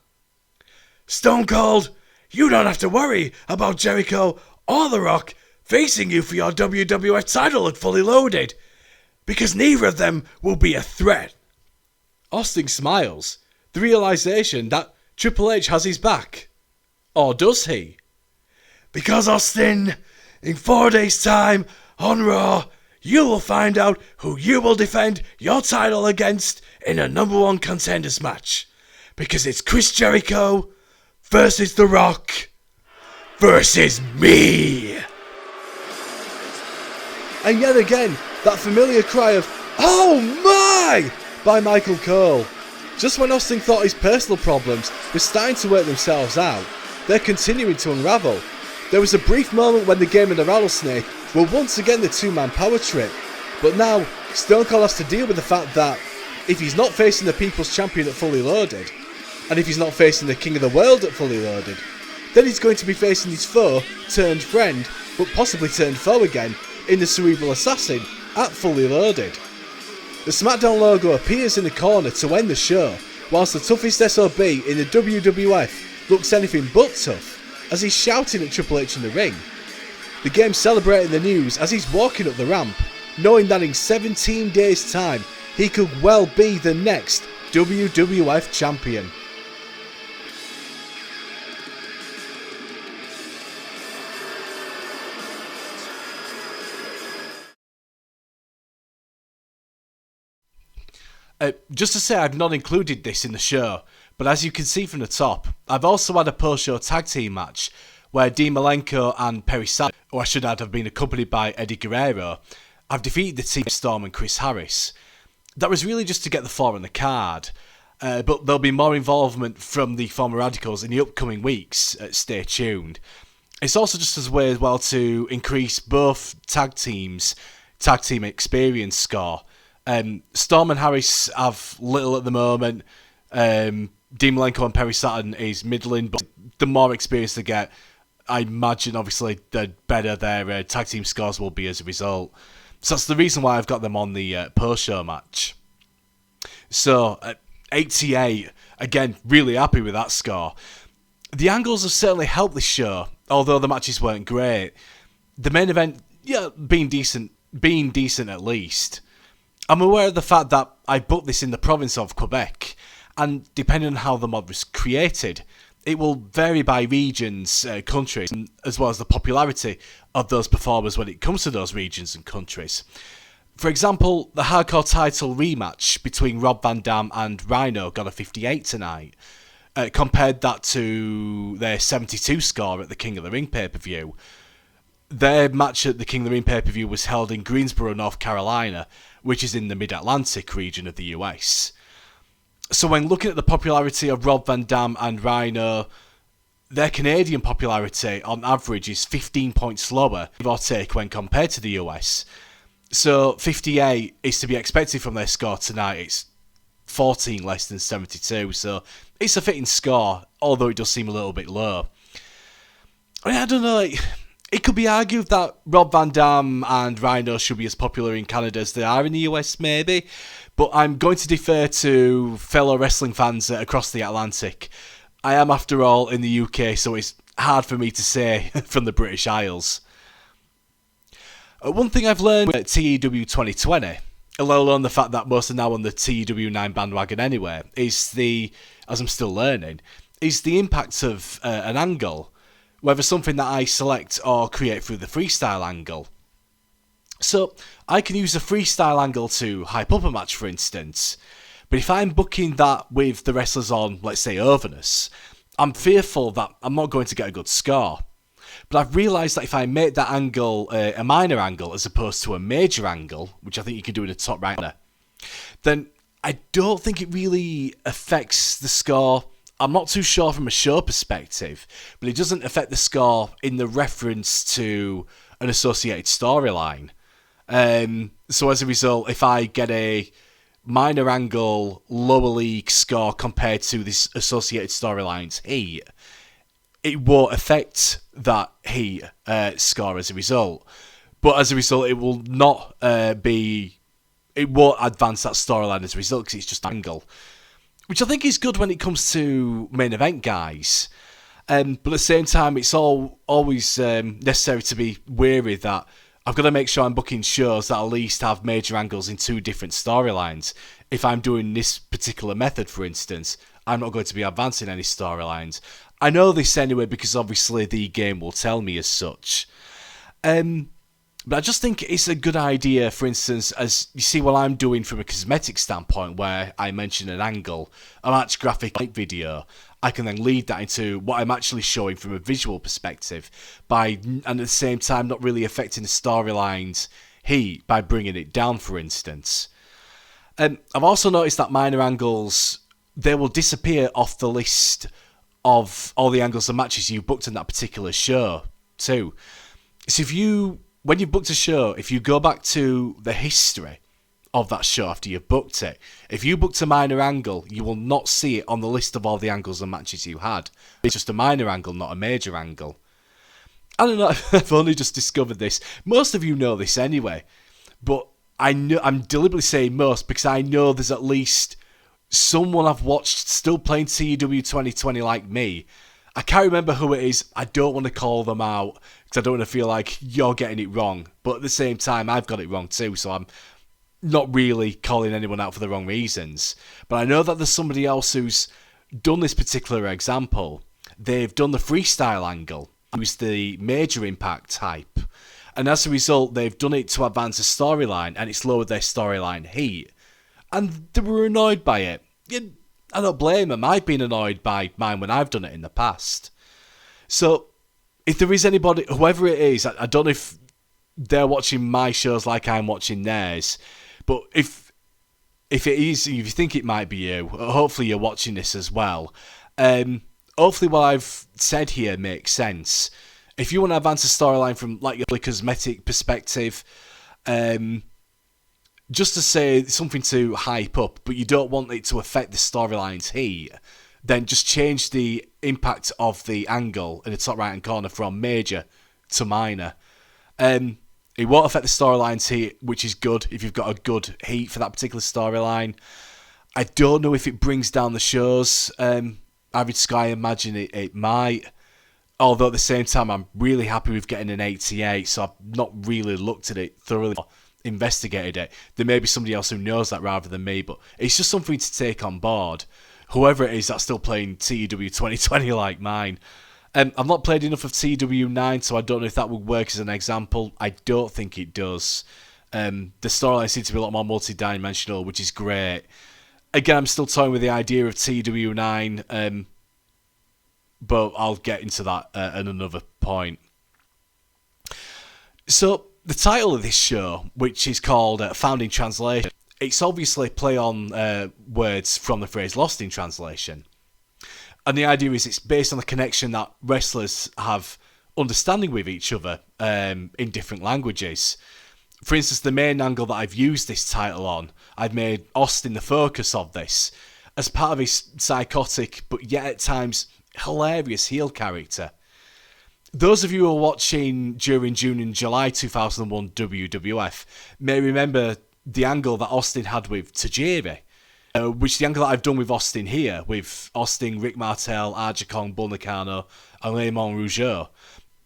Stone Cold, you don't have to worry about Jericho or The Rock facing you for your WWF title at Fully Loaded, because neither of them will be a threat. Austin smiles, the realisation that Triple H has his back. Or does he? Because, Austin, in 4 days' time, on Raw, you will find out who you will defend your title against in a number 1 contenders match. Because it's Chris Jericho versus The Rock versus me. And yet again, that familiar cry of, all Oh my! By Michael Cole. Just when Austin thought his personal problems were starting to work themselves out, they're continuing to unravel. There was a brief moment when the Game and the Rattlesnake were once again the two-man power trip, but now Stone Cold has to deal with the fact that if he's not facing the People's Champion at Fully Loaded, and if he's not facing the King of the World at Fully Loaded, then he's going to be facing his foe turned friend, but possibly turned foe again, in the Cerebral Assassin at Fully Loaded. The SmackDown logo appears in the corner to end the show, whilst the toughest SOB in the WWF looks anything but tough, as he's shouting at Triple H in the ring. The Game's celebrating the news as he's walking up the ramp, knowing that in 17 days' time, he could well be the next WWF champion. Just to say, I've not included this in the show, but as you can see from the top, I've also had a post-show tag team match where Dean Malenko and Perry Saturn, who I should add have been accompanied by Eddie Guerrero, have defeated the Team Storm and Chris Harris. That was really just to get the four on the card, but there'll be more involvement from the former Radicals in the upcoming weeks. Stay tuned. It's also just as a way as well to increase both tag team experience score. Storm and Harris have little at the moment. Dean Malenko and Perry Saturn is middling, but the more experience they get, I imagine obviously the better their tag team scores will be as a result. So that's the reason why I've got them on the post-show match. So, 88, again, really happy with that score. The angles have certainly helped this show, although the matches weren't great. The main event, being decent at least. I'm aware of the fact that I booked this in the province of Quebec, and depending on how the mod was created, it will vary by regions, countries, as well as the popularity of those performers when it comes to those regions and countries. For example, the Hardcore title rematch between Rob Van Dam and Rhyno got a 58 tonight. Compared that to their 72 score at the King of the Ring pay-per-view. Their match at the King of the Ring pay-per-view was held in Greensboro, North Carolina, which is in the Mid-Atlantic region of the US. So when looking at the popularity of Rob Van Dam and Rhyno, their Canadian popularity on average is 15 points lower, give or take, when compared to the US. So 58 is to be expected from their score tonight. It's 14 less than 72, so it's a fitting score, although it does seem a little bit low. I don't know, it could be argued that Rob Van Dam and Rhyno should be as popular in Canada as they are in the US, maybe, but I'm going to defer to fellow wrestling fans across the Atlantic. I am, after all, in the UK, so it's hard for me to say from the British Isles. One thing I've learned at TEW 2020, let alone the fact that most are now on the TEW 9 bandwagon anyway, is as I'm still learning, is the impact of an angle, whether something that I select or create through the freestyle angle. So, I can use a freestyle angle to hype up a match, for instance, but if I'm booking that with the wrestlers on, let's say, overness, I'm fearful that I'm not going to get a good score. But I've realised that if I make that angle a minor angle as opposed to a major angle, which I think you can do in the top right corner, then I don't think it really affects the score. I'm not too sure from a show perspective, but it doesn't affect the score in the reference to an associated storyline. So as a result, if I get a minor angle lower league score compared to this associated storyline's heat, it won't affect that heat score as a result. But as a result, it will not it won't advance that storyline as a result because it's just angle. Which I think is good when it comes to main event guys. But at the same time, it's always necessary to be wary that I've got to make sure I'm booking shows that at least have major angles in two different storylines. If I'm doing this particular method, for instance, I'm not going to be advancing any storylines. I know this anyway because obviously the game will tell me as such. But I just think it's a good idea, for instance, as you see what I'm doing from a cosmetic standpoint, where I mention an angle, a match graphic video, I can then lead that into what I'm actually showing from a visual perspective, and at the same time not really affecting the storyline's heat by bringing it down, for instance. I've also noticed that minor angles, they will disappear off the list of all the angles and matches you booked in that particular show too. So when you've booked a show, if you go back to the history of that show after you've booked it, if you booked a minor angle, you will not see it on the list of all the angles and matches you had. It's just a minor angle, not a major angle. I don't know, I've only just discovered this. Most of you know this anyway, but I'm deliberately saying most because I know there's at least someone I've watched still playing TEW 2020 like me. I can't remember who it is. I don't want to call them out because I don't want to feel like you're getting it wrong. But at the same time, I've got it wrong too, so I'm not really calling anyone out for the wrong reasons. But I know that there's somebody else who's done this particular example. They've done the freestyle angle, who's the major impact type. And as a result, they've done it to advance a storyline, and it's lowered their storyline heat. And they were annoyed by it. I don't blame them. I've been annoyed by mine when I've done it in the past. So, if there is anybody, whoever it is, I don't know if they're watching my shows like I'm watching theirs, but if it is, if you think it might be you, hopefully you're watching this as well. Hopefully what I've said here makes sense. If you want to advance a storyline from like a cosmetic perspective, just to say something to hype up, but you don't want it to affect the storyline's heat, then just change the impact of the angle in the top right hand corner from major to minor. It won't affect the storyline's heat, which is good if you've got a good heat for that particular storyline. I don't know if it brings down the show's average sky. I imagine it might. Although at the same time, I'm really happy with getting an 88, so I've not really looked at it thoroughly, investigated it. There may be somebody else who knows that rather than me, but it's just something to take on board. Whoever it is that's still playing TEW 2020 like mine. I've not played enough of TEW 9, so I don't know if that would work as an example. I don't think it does. The storyline seems to be a lot more multi-dimensional, which is great. Again, I'm still toying with the idea of TEW 9, but I'll get into that at another point. So, the title of this show, which is called Found in Translation, it's obviously play on words from the phrase lost in translation. And the idea is it's based on the connection that wrestlers have understanding with each other in different languages. For instance, the main angle that I've used this title on, I've made Austin the focus of this, as part of his psychotic, but yet at times hilarious heel character. Those of you who are watching during June and July 2001 WWF may remember the angle that Austin had with Tajiri, which is the angle that I've done with Austin here, with Austin, Rick Martel, Aja Kong, Bull Nakano, and Raymond Rougeau.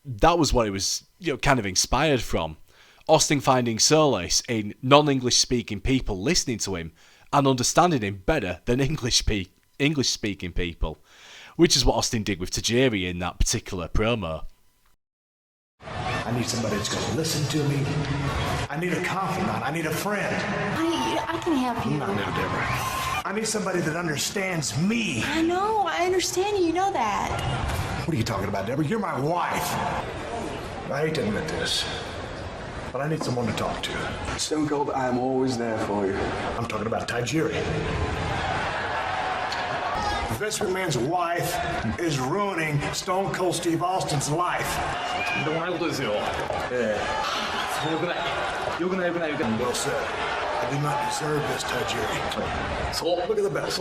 That was what it was, kind of inspired from. Austin finding solace in non-English speaking people listening to him and understanding him better than English speaking people, which is what Austin did with Tajiri in that particular promo. I need somebody that's going to listen to me. I need a confidant. I need a friend. I can help you. Not now, Deborah. I need somebody that understands me. I know. I understand you. You know that. What are you talking about, Deborah? You're my wife. I hate to admit this, but I need someone to talk to. Stone Cold, I am always there for you. I'm talking about Tajiri. Vince McMahon's wife is ruining Stone Cold Steve Austin's life. Well said. I do not deserve this, Tajiri. Look at the belt.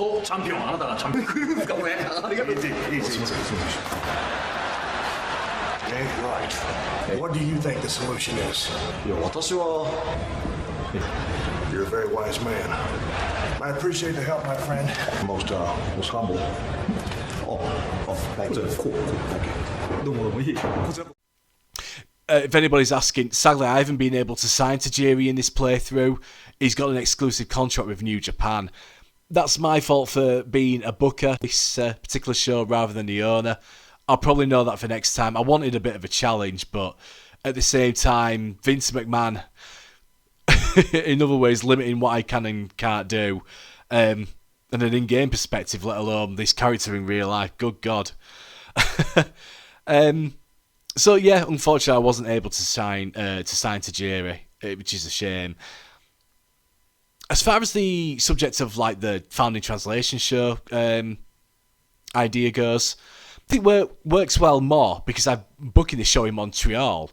Easy. Ain't right. What do you think the solution is? You're a very wise man. I appreciate the help, my friend. Most humble. Thank you. If anybody's asking, sadly I haven't been able to sign Tajiri in this playthrough. He's got an exclusive contract with New Japan. That's my fault for being a booker this particular show rather than the owner. I'll probably know that for next time. I wanted a bit of a challenge, but at the same time, Vince McMahon, in other ways, limiting what I can and can't do, and an in-game perspective, let alone this character in real life. Good God. So yeah, unfortunately, I wasn't able to sign Tajiri, which is a shame. As far as the subject of like the founding translation show idea goes, I think works well more because I'm booking the show in Montreal.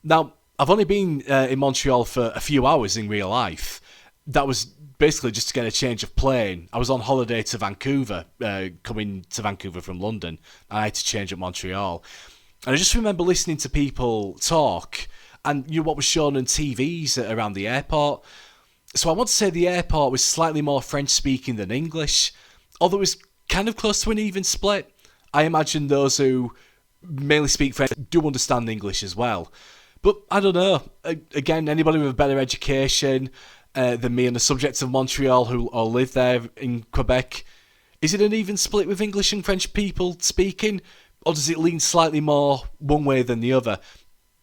Now, I've only been in Montreal for a few hours in real life. That was basically just to get a change of plane. I was on holiday to Vancouver, coming to Vancouver from London, and I had to change at Montreal. And I just remember listening to people talk, and what was shown on TVs around the airport. So I want to say the airport was slightly more French-speaking than English, although it was kind of close to an even split. I imagine those who mainly speak French do understand English as well. But I don't know. Again, anybody with a better education than me on the subject of Montreal who all live there in Quebec, is it an even split with English and French people speaking? Or does it lean slightly more one way than the other?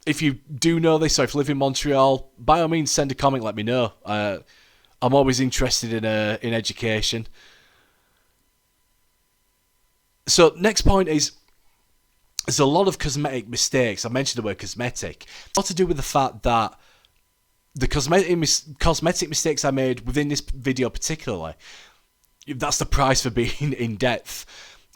If you do know this, or if you live in Montreal, by all means send a comment, let me know. I'm always interested in education. So next point is, there's a lot of cosmetic mistakes. I mentioned the word cosmetic. It's got to do with the fact that the cosmetic mistakes I made within this video particularly, that's the price for being in depth.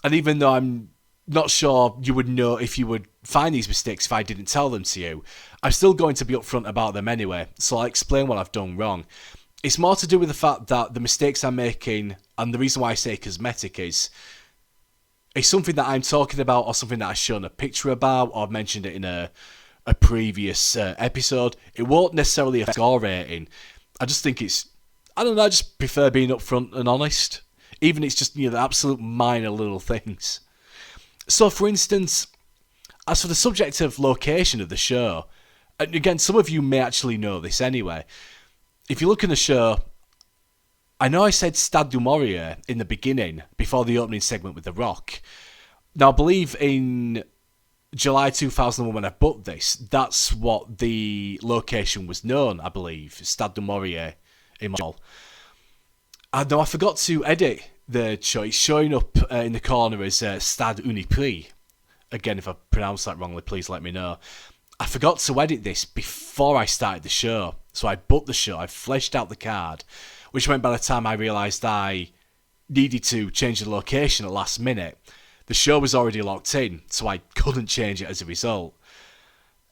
And even though I'm not sure you would know if you would find these mistakes if I didn't tell them to you, I'm still going to be upfront about them anyway, so I'll explain what I've done wrong. It's more to do with the fact that the mistakes I'm making, and the reason why I say cosmetic is something that I'm talking about, or something that I've shown a picture about, or I've mentioned it in a previous episode. It won't necessarily affect score rating. I just think I just prefer being upfront and honest, even if it's just, the absolute minor little things. So, for instance, as for the subject of location of the show, and again, some of you may actually know this anyway. If you look in the show, I know I said Stade du Maurier in the beginning, before the opening segment with The Rock. Now, I believe in July 2001 when I booked this, that's what the location was known, I believe. Stade du Maurier in Montreal. Now, I forgot to edit the show. It's showing up in the corner as Stade Uniprix. Again, if I pronounce that wrongly, please let me know. I forgot to edit this before I started the show. So I booked the show, I fleshed out the card, which meant by the time I realised I needed to change the location at last minute, the show was already locked in, so I couldn't change it as a result.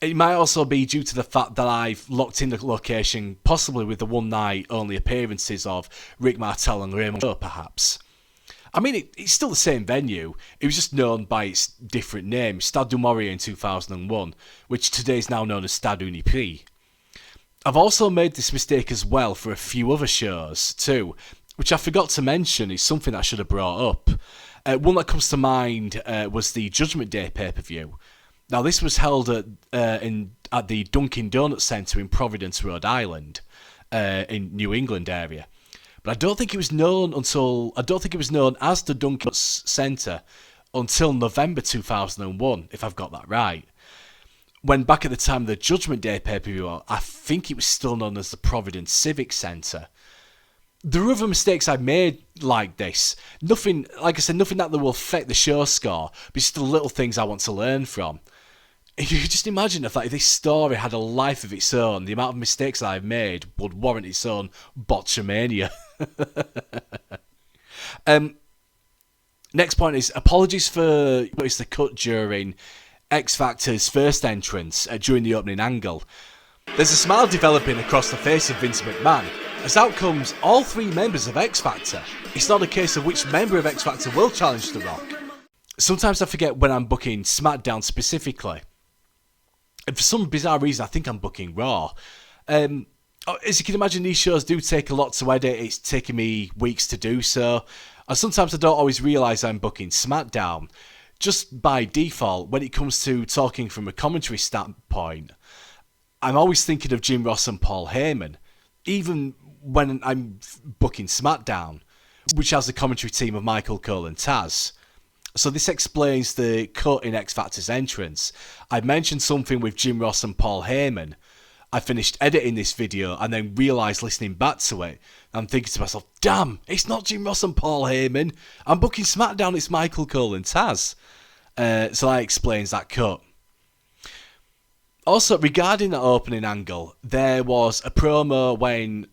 It might also be due to the fact that I've locked in the location, possibly with the one-night only appearances of Rick Martel and Rhyno, perhaps. I mean, it's still the same venue. It was just known by its different name, Stade du Maurier in 2001, which today is now known as Stade Uniprix. I've also made this mistake as well for a few other shows too, which I forgot to mention is something I should have brought up. One that comes to mind was the Judgment Day pay-per-view. Now, this was held at the Dunkin' Donuts Centre in Providence, Rhode Island, in New England area. But I don't think it was known as the Dunkin' Donuts Centre until November 2001, if I've got that right. When back at the time of the Judgment Day pay-per-view, I think it was still known as the Providence Civic Centre. There are other mistakes I've made like this. Nothing, like I said, nothing that will affect the show score, but just the little things I want to learn from. If you could just imagine if this story had a life of its own, the amount of mistakes that I've made would warrant its own botchamania. Next point is apologies for the cut during X Factor's first entrance during the opening angle. There's a smile developing across the face of Vince McMahon. As out comes all three members of X Factor. It's not a case of which member of X Factor will challenge The Rock. Sometimes I forget when I'm booking SmackDown specifically. And for some bizarre reason, I think I'm booking Raw. As you can imagine, these shows do take a lot to edit. It's taken me weeks to do so. And sometimes I don't always realise I'm booking SmackDown. Just by default, when it comes to talking from a commentary standpoint, I'm always thinking of Jim Ross and Paul Heyman. Even when I'm booking SmackDown, which has the commentary team of Michael Cole and Taz. So this explains the cut in X Factor's entrance. I mentioned something with Jim Ross and Paul Heyman. I finished editing this video and then realised listening back to it, I'm thinking to myself, damn, it's not Jim Ross and Paul Heyman. I'm booking SmackDown, it's Michael Cole and Taz. So that explains that cut. Also, regarding that opening angle, there was a promo when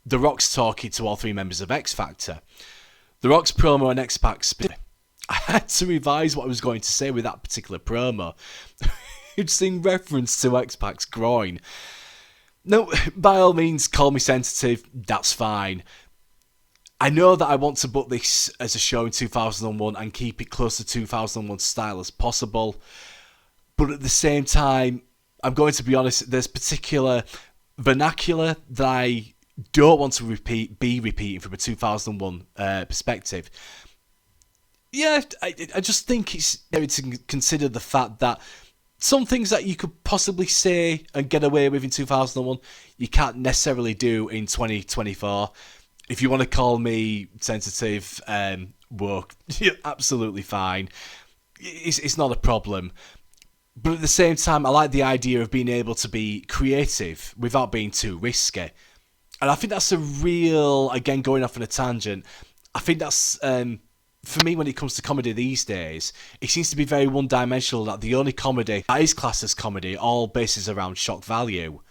The Rock's talking to all 3 members of X Factor. The Rock's promo and X-Pac's I had to revise what I was going to say with that particular promo. It's in reference to X-Pac's groin. No, by all means, call me sensitive, that's fine. I know that I want to book this as a show in 2001 and keep it close to 2001 style as possible. But at the same time, I'm going to be honest, there's particular vernacular that I don't want to be repeating from a 2001 perspective. Yeah, I just think it's necessary to consider the fact that some things that you could possibly say and get away with in 2001, you can't necessarily do in 2024. If you want to call me sensitive, woke, you're absolutely fine. It's not a problem. But at the same time, I like the idea of being able to be creative without being too risky. And I think that's a real, again, going off on a tangent, I think that's, for me, when it comes to comedy these days, it seems to be very one-dimensional, that the only comedy that is classed as comedy all bases around shock value.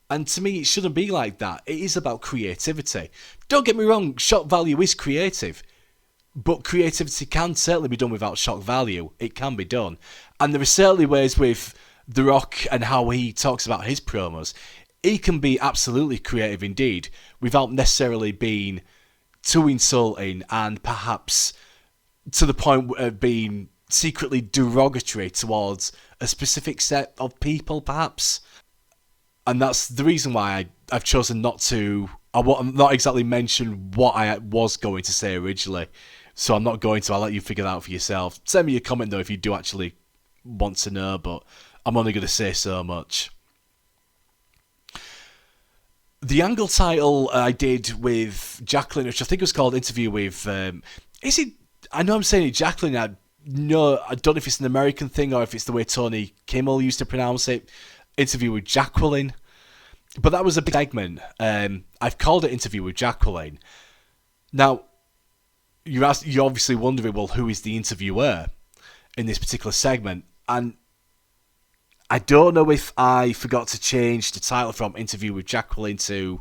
And to me, it shouldn't be like that. It is about creativity. Don't get me wrong, shock value is creative. But creativity can certainly be done without shock value. It can be done. And there are certainly ways with The Rock and how he talks about his promos. He can be absolutely creative indeed, without necessarily being too insulting and perhaps to the point of being secretly derogatory towards a specific set of people, perhaps. And that's the reason why I've chosen not to... not exactly mention what I was going to say originally. So I'm not going to. I'll let you figure that out for yourself. Send me a comment, though, if you do actually want to know, but I'm only going to say so much. The Angle title I did with Jacqueline, which I think was called Interview with... is it... I know I'm saying it Jacqueline. I don't know if it's an American thing or if it's the way Tony Kimmel used to pronounce it. Interview with Jacqueline. But that was a big segment. I've called it Interview with Jacqueline. Now, you're obviously wondering, well, who is the interviewer in this particular segment? And I don't know if I forgot to change the title from Interview with Jacqueline to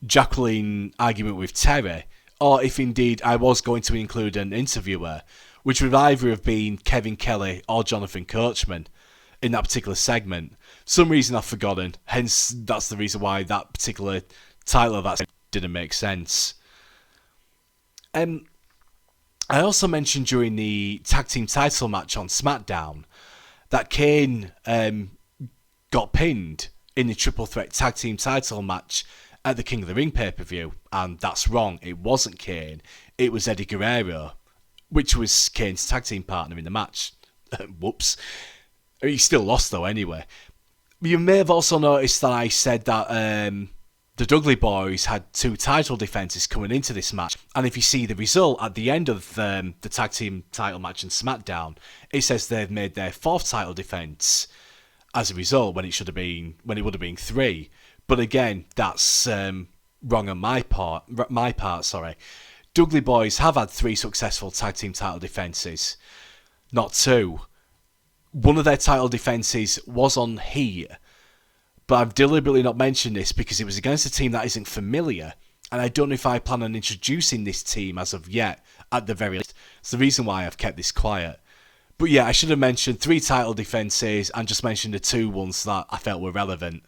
Jacqueline Argument with Terry, or if indeed I was going to include an interviewer, which would either have been Kevin Kelly or Jonathan Coachman in that particular segment. Some reason I've forgotten, hence that's the reason why that particular title of that segment didn't make sense. I also mentioned during the tag team title match on SmackDown that Kane got pinned in the triple threat tag team title match at the King of the Ring pay-per-view, and that's wrong. It wasn't Kane, it was Eddie Guerrero, which was Kane's tag team partner in the match. Whoops. He still lost though anyway. You may have also noticed that I said that the Dudley Boyz had 2 title defences coming into this match, and if you see the result at the end of the tag team title match in SmackDown, it says they've made their 4th title defence as a result when it would have been 3. But again, that's wrong on my part. Dudley Boyz have had 3 successful tag team title defences, not 2. One of their title defences was on here, but I've deliberately not mentioned this because it was against a team that isn't familiar, and I don't know if I plan on introducing this team as of yet, at the very least. It's the reason why I've kept this quiet. But yeah, I should have mentioned 3 title defences and just mentioned the 2 ones that I felt were relevant.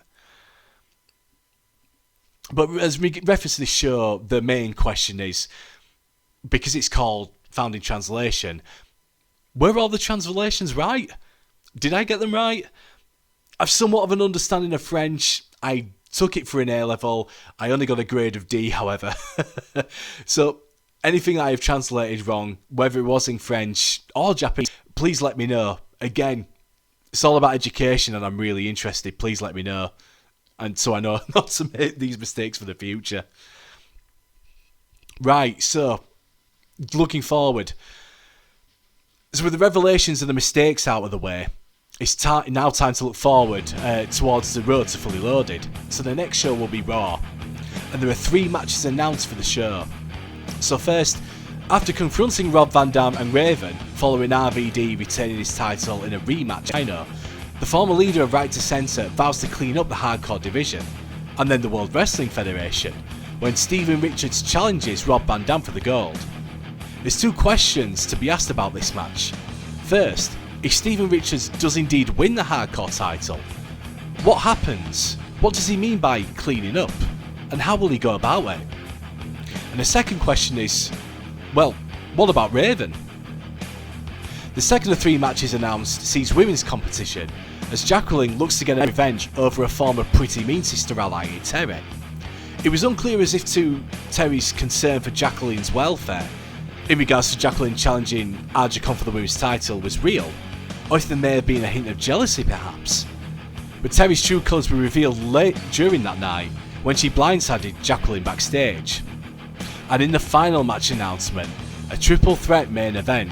But as we reference to this show, the main question is, because it's called Found in Translation, were all the translations right? Did I get them right? I've somewhat of an understanding of French. I took it for an A-level. I only got a grade of D, however. So anything I have translated wrong, whether it was in French or Japanese, please let me know. Again, it's all about education and I'm really interested. Please let me know. And so I know not to make these mistakes for the future. Right, so looking forward. So with the revelations and the mistakes out of the way, it's now time to look forward towards the road to Fully Loaded. So the next show will be Raw. And there are 3 matches announced for the show. So first, after confronting Rob Van Dam and Raven, following RVD retaining his title in a rematch, Rhyno, the former leader of Right to Censor vows to clean up the hardcore division. And then the World Wrestling Federation, when Steven Richards challenges Rob Van Dam for the gold. There's two questions to be asked about this match. First, if Steven Richards does indeed win the hardcore title, what happens? What does he mean by cleaning up? And how will he go about it? And the second question is, well, what about Raven? The second of 3 matches announced sees women's competition as Jacqueline looks to get revenge over a former Pretty Mean sister ally in Terry. It was unclear as if to Terry's concern for Jacqueline's welfare in regards to Jacqueline challenging Aja Kong for the women's title was real, or if there may have been a hint of jealousy perhaps. But Terry's true colours were revealed late during that night when she blindsided Jacqueline backstage. And in the final match announcement, a triple threat main event,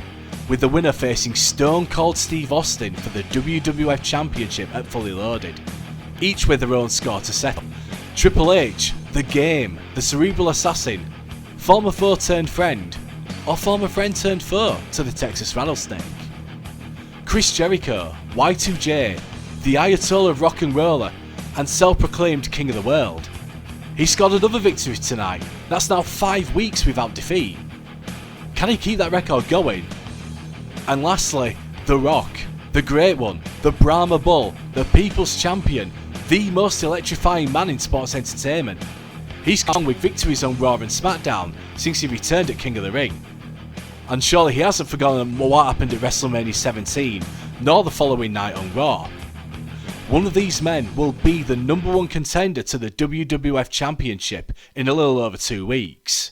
with the winner facing Stone Cold Steve Austin for the WWF Championship at Fully Loaded, each with their own score to settle. Triple H, The Game, the Cerebral Assassin, former foe turned friend, or former friend turned foe to the Texas Rattlesnake. Chris Jericho, Y2J, the Ayatollah of Rock and Roller, and self-proclaimed King of the World. He scored another victory tonight. That's now 5 weeks without defeat. Can he keep that record going? And lastly, The Rock, the Great One, the Brahma Bull, the People's Champion, the most electrifying man in sports entertainment. He's gone with victories on Raw and SmackDown since he returned at King of the Ring. And surely he hasn't forgotten what happened at WrestleMania 17, nor the following night on Raw. One of these men will be the #1 contender to the WWF Championship in a little over 2 weeks.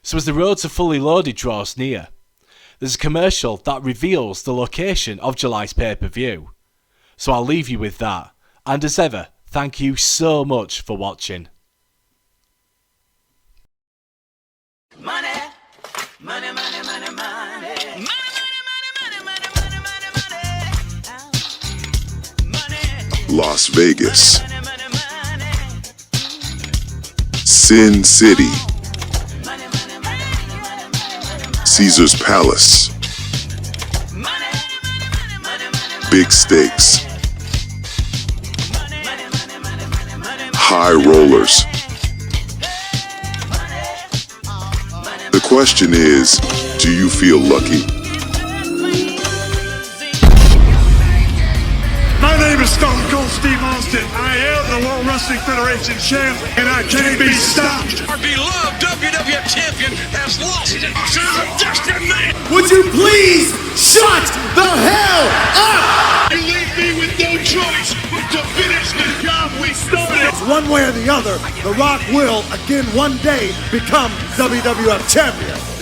So as the road to Fully Loaded draws near, there's a commercial that reveals the location of July's pay-per-view. So I'll leave you with that, and as ever, thank you so much for watching. Money, money, money, money, money. Las Vegas, Sin City, Caesar's Palace, big stakes, high rollers. The question is, do you feel lucky? My name is Stone Cold Steve Austin. I am the World Wrestling Federation champ, and I can't be stopped. Our beloved WWF champion has lost to the destiny. Would you please shut the hell up? You leave me with no choice but to finish the job we started. One way or the other, The Rock will, again one day, become WWF champion.